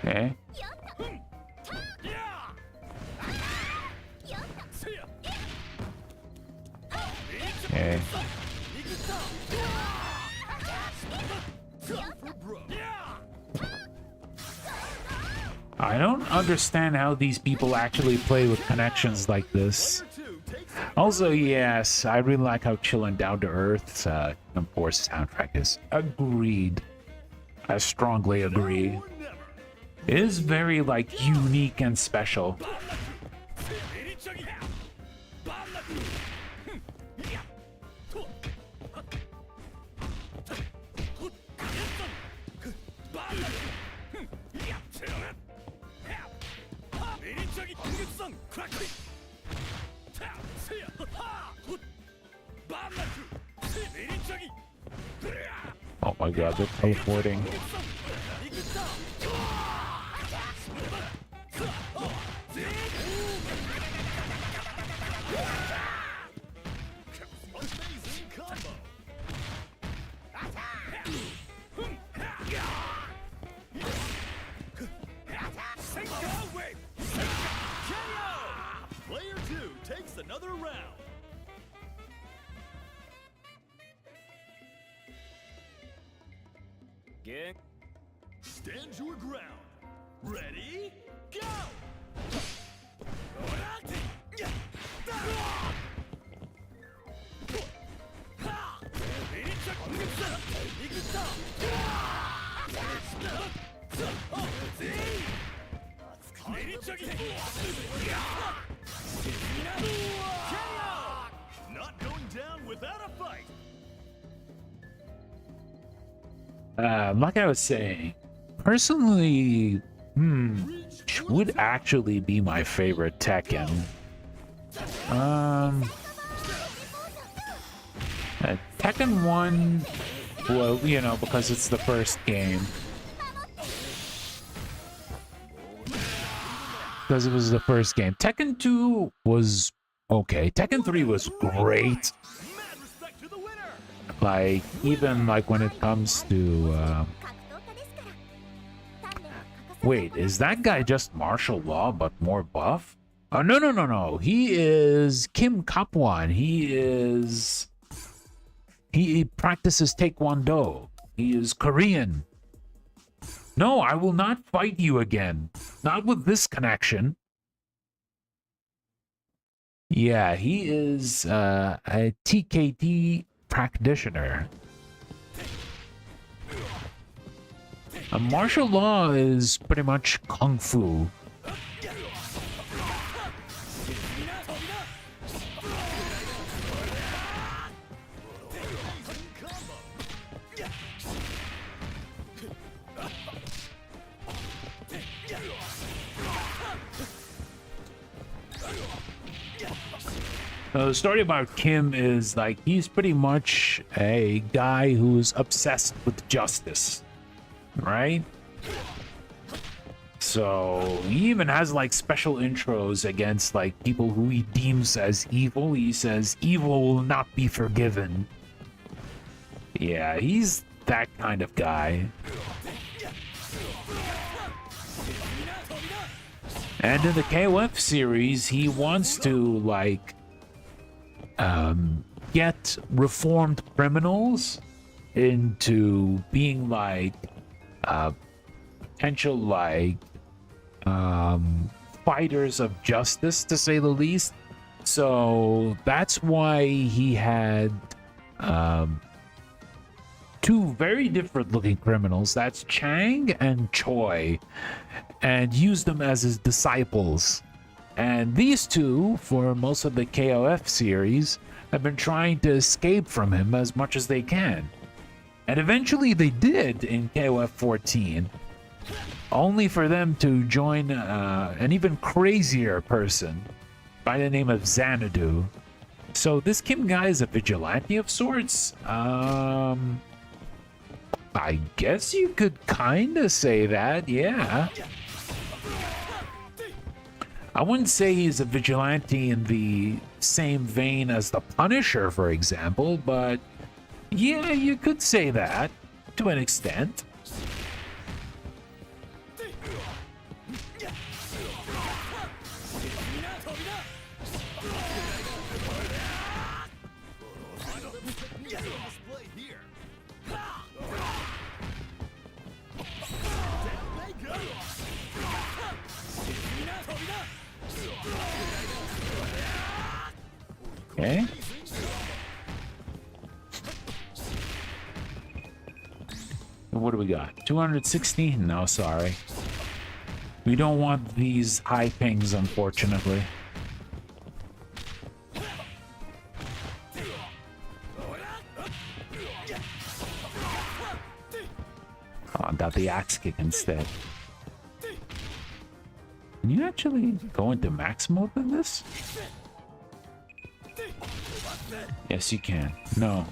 Okay. Okay. I don't understand how these people actually play with connections like this. Also, yes, I really like how chill and down to earth Tekken 4's soundtrack is. Agreed. I strongly agree. It is very, like, unique and special. Oh my god, they're teleporting. Player 2 takes another round. Stand your ground. Ready? Go! Not going down without a fight. Like I was saying, personally, would actually be my favorite Tekken. Tekken 1, well, you know, because it's the first game. Because it was the first game. Tekken 2 was okay. Tekken 3 was great. Mad respect to the winner. Like, even like when it comes to wait, is that guy just martial law but more buff? Oh no. He is Kim Kapwan. He practices Taekwondo. He is Korean. No, I will not fight you again. Not with this connection. Yeah, he is a TKT practitioner. A martial law is pretty much kung fu. The story about Kim is like he's pretty much a guy who's obsessed with justice, right? So he even has like special intros against like people who he deems as evil. He says, "Evil will not be forgiven." Yeah, he's that kind of guy. And in the KOF series, he wants to like get reformed criminals into being like potential like fighters of justice, to say the least. So that's why he had two very different looking criminals, that's Chang and Choi, and used them as his disciples. And these two, for most of the KOF series, have been trying to escape from him as much as they can. And eventually they did in KOF 14, only for them to join an even crazier person by the name of Xanadu. So this Kim guy is a vigilante of sorts. I guess you could kind of say that, yeah. I wouldn't say he's a vigilante in the same vein as the Punisher, for example, but yeah, you could say that to an extent. Okay. What do we got? 260? No, sorry. We don't want these high pings, unfortunately. Oh, I got the axe kick instead. Can you actually go into max mode in this? Yes, you can. No.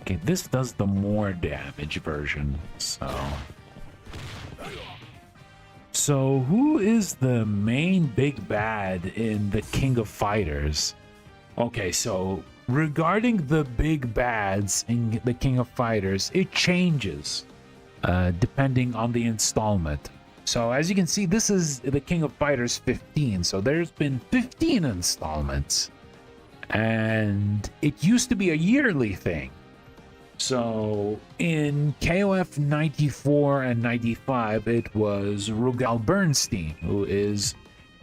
Okay, this does the more damage version, so... So, who is the main big bad in the King of Fighters? Okay, so regarding the big bads in the King of Fighters, it changes depending on the installment. So as you can see, this is the King of Fighters 15. So there's been 15 installments. And it used to be a yearly thing. So in KOF 94 and 95, it was Rugal Bernstein, who is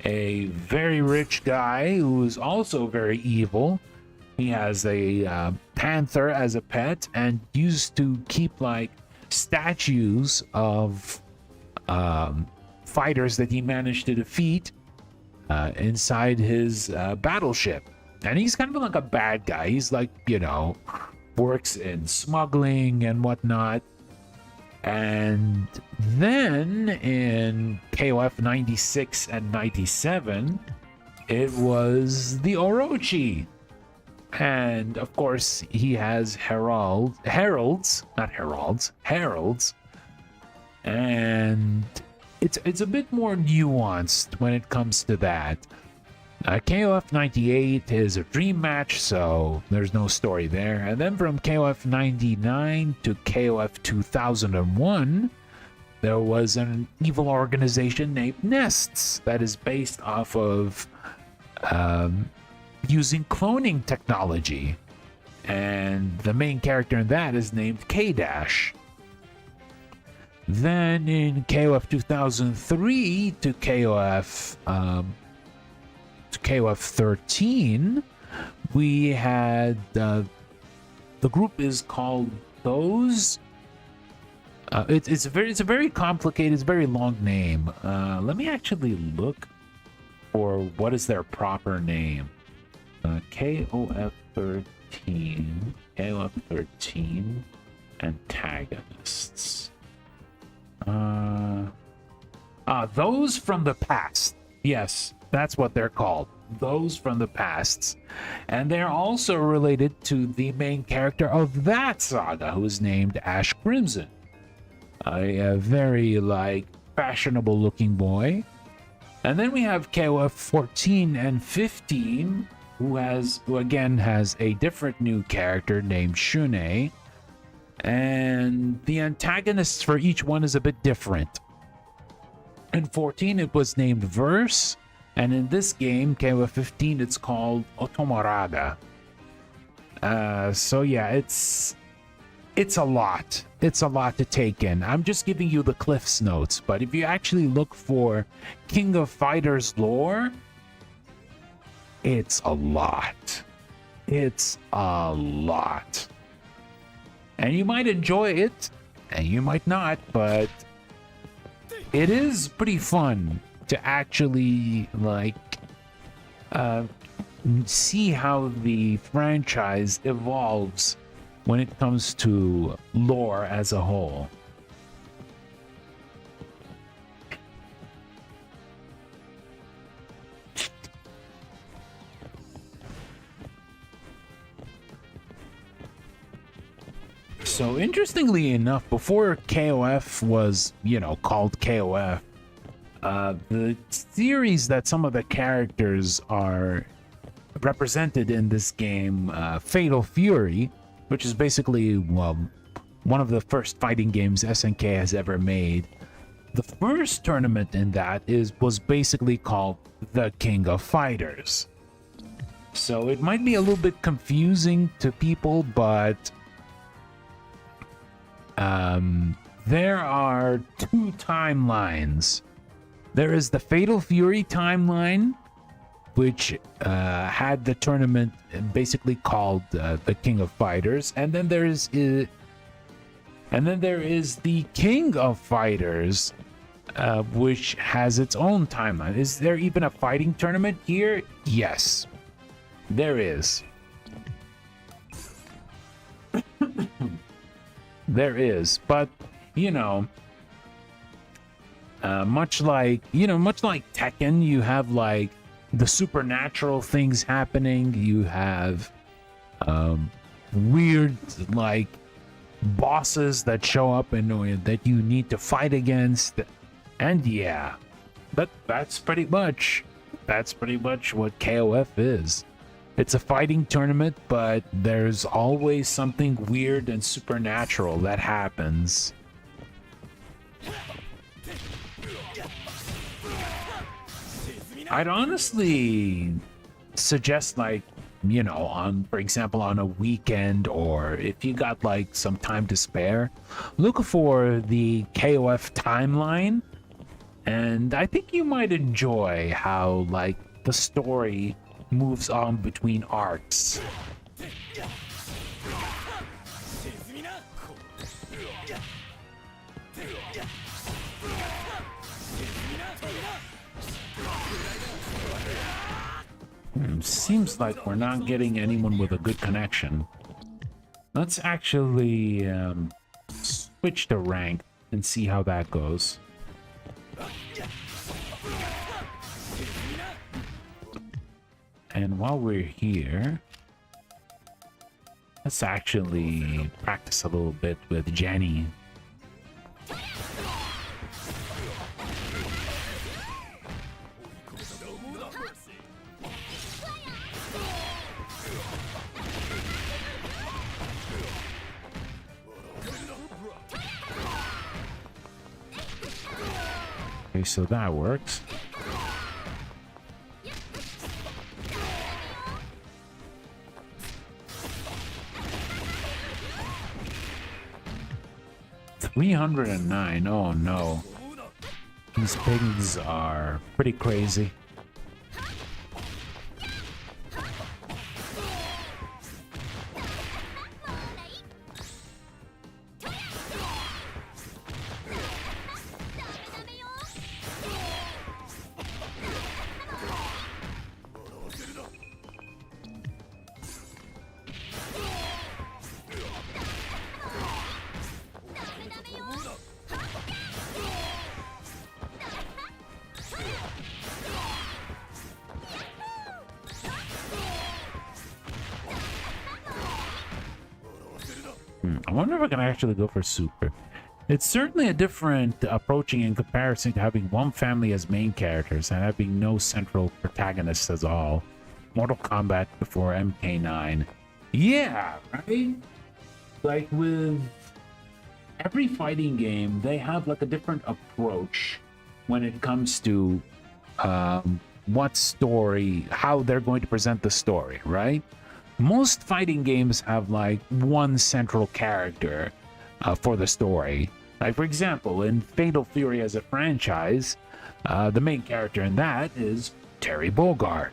a very rich guy who is also very evil. He has a panther as a pet and used to keep like statues of fighters that he managed to defeat inside his battleship. And he's kind of like a bad guy. He's like, you know, works in smuggling and whatnot. And then in KOF 96 and 97, it was the Orochi. And of course, he has heralds. And it's a bit more nuanced when it comes to that. KOF 98 is a dream match, so there's no story there. And then from KOF 99 to KOF 2001, there was an evil organization named Nests that is based off of using cloning technology. And the main character in that is named K-Dash. Then in KOF 2003 to KOF 13, we had the group is called Those. It's a very complicated, it's a very long name. Let me actually look for what is their proper name. KOF 13 antagonists. Those from the past. Yes, that's what they're called. Those from the past. And they're also related to the main character of that saga, who is named Ash Crimson. A very, like, fashionable looking boy. And then we have KOF 14 and 15, who again has a different new character named Shune. And the antagonists for each one is a bit different. In 14, it was named Verse. And in this game, KOF 15, it's called Otomorada. So yeah, it's a lot. It's a lot to take in. I'm just giving you the Cliff's Notes, but if you actually look for King of Fighters lore, it's a lot. It's a lot. And you might enjoy it, and you might not, but it is pretty fun to actually, like, see how the franchise evolves when it comes to lore as a whole. So interestingly enough, before KOF was, called KOF, the series that some of the characters are represented in this game, Fatal Fury, which is basically, well, one of the first fighting games SNK has ever made. The first tournament in that was basically called the King of Fighters. So it might be a little bit confusing to people, but there are two timelines. There is the Fatal Fury timeline, which had the tournament basically called the King of Fighters, and then there is the King of Fighters, which has its own timeline. Is there even a fighting tournament here? Yes, there is. There is, but much like Tekken, you have like the supernatural things happening. You have weird like bosses that show up and that you need to fight against. And yeah, that's pretty much what KOF is. It's a fighting tournament, but there's always something weird and supernatural that happens. I'd honestly suggest, like, for example, on a weekend, or if you got like some time to spare, look for the KOF timeline, and I think you might enjoy how like the story moves on between arcs. Seems like we're not getting anyone with a good connection. Let's actually switch to rank and see how that goes. And while we're here, let's actually practice a little bit with Jenny. Okay, so that works. $309. Oh no. These pigs are pretty crazy. I wonder if I can actually go for super. It's certainly a different approaching in comparison to having one family as main characters and having no central protagonists at all. Mortal Kombat before MK9. Yeah, right? Like with every fighting game, they have like a different approach when it comes to what story, how they're going to present the story, right? Most fighting games have like one central character for the story. Like for example, in Fatal Fury as a franchise, the main character in that is Terry Bogard.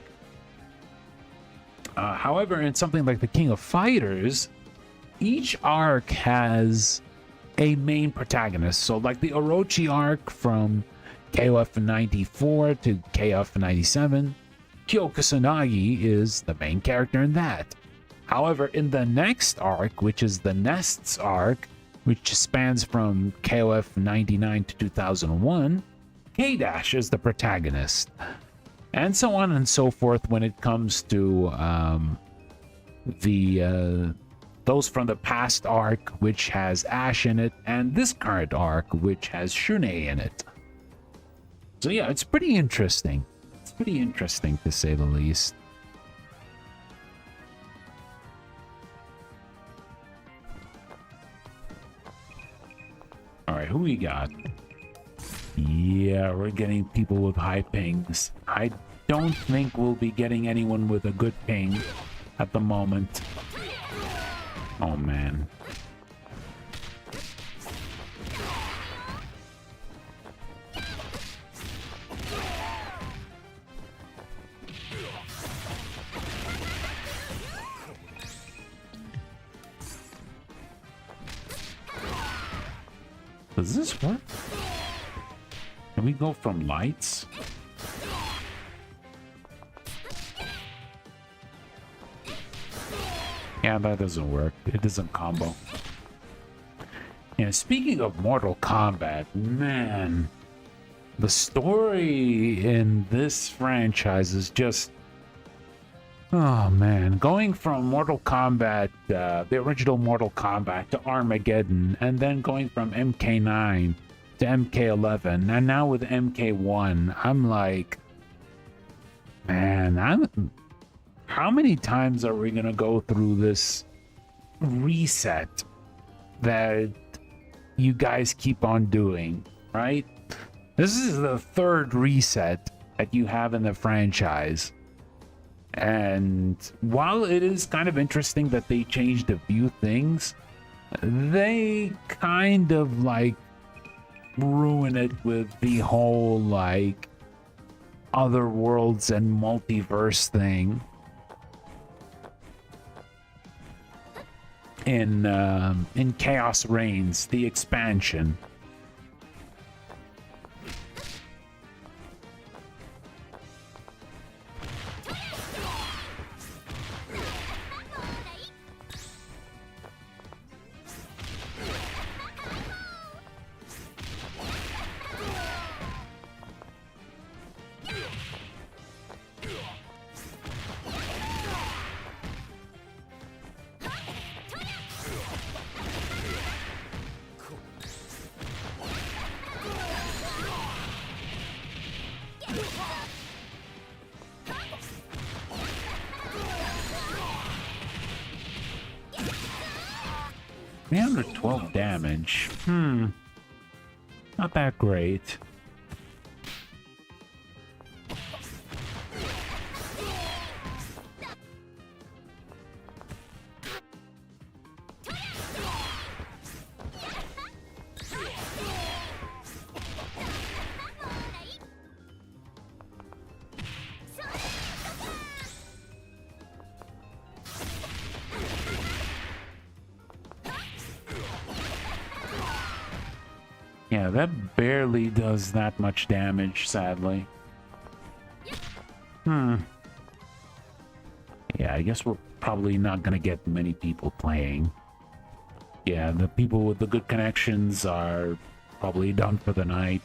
However, in something like the King of Fighters, each arc has a main protagonist. So like the Orochi arc from KOF 94 to KOF 97, Kyo Kusanagi is the main character in that. However, in the next arc, which is the Nests arc, which spans from KOF 99 to 2001, K-Dash is the protagonist. And so on and so forth when it comes to those from the past arc, which has Ash in it, and this current arc, which has Shune in it. So yeah, it's pretty interesting. It's pretty interesting to say the least. All right, who we got? Yeah, we're getting people with high pings. I don't think we'll be getting anyone with a good ping at the moment. Oh man. Does this work? Can we go from lights? Yeah, that doesn't work. It doesn't combo. And speaking of Mortal Kombat, man, the story in this franchise is just... Oh man, going from Mortal Kombat, the original Mortal Kombat to Armageddon, and then going from MK9 to MK11, and now with MK1, I'm like, man, how many times are we gonna go through this reset that you guys keep on doing, right? This is the third reset that you have in the franchise. And while it is kind of interesting that they changed a few things, they kind of like ruin it with the whole like other worlds and multiverse thing in Chaos Reigns, the expansion. Under 12 damage. Not that great. Yeah, that barely does that much damage, sadly. Yeah, I guess we're probably not gonna get many people playing. Yeah, the people with the good connections are probably done for the night.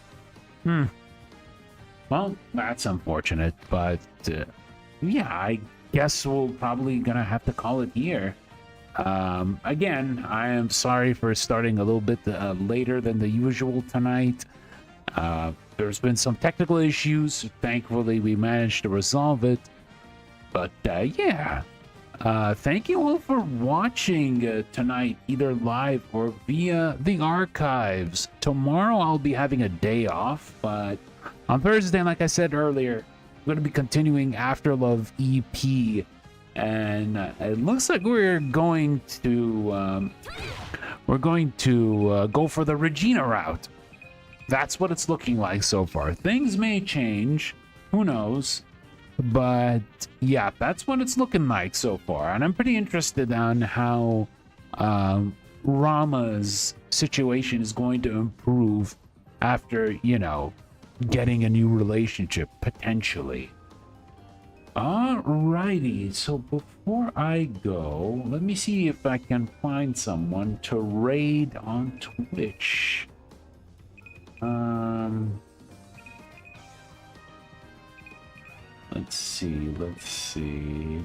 Well, that's unfortunate, but yeah, I guess we're probably gonna have to call it here. Again, I am sorry for starting a little bit later than the usual tonight. There's been some technical issues. Thankfully, we managed to resolve it. But yeah, thank you all for watching tonight, either live or via the archives. Tomorrow, I'll be having a day off, but on Thursday, like I said earlier, I'm going to be continuing After Love EP. And it looks like we're going to go for the Regina route. That's what it's looking like so far. Things may change, who knows? But yeah, that's what it's looking like so far. And I'm pretty interested on how Rama's situation is going to improve after, you know, getting a new relationship potentially. Alrighty, so before I go, let me see if I can find someone to raid on Twitch. Let's see.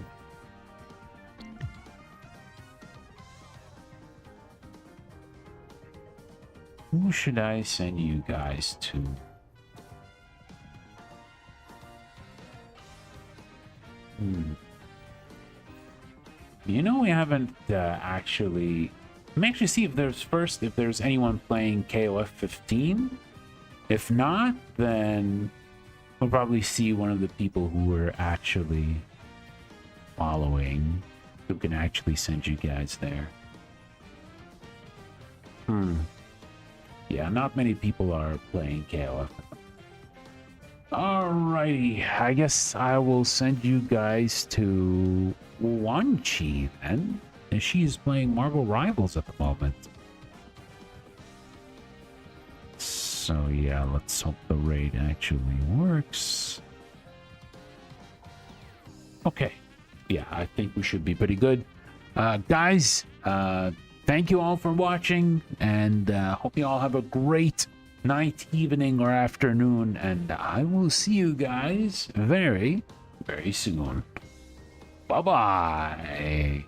Who should I send you guys to? You know, we haven't actually... Let me actually see if there's anyone playing KOF 15. If not, then we'll probably see one of the people who we're actually following, who can actually send you guys there. Yeah, not many people are playing KOF. Alrighty, I guess I will send you guys to Wanchi then. And she's playing Marvel Rivals at the moment. So yeah, let's hope the raid actually works. Okay. Yeah, I think we should be pretty good. Guys, thank you all for watching, and hope you all have a great night, evening, or afternoon, and I will see you guys very, very soon. Bye-bye.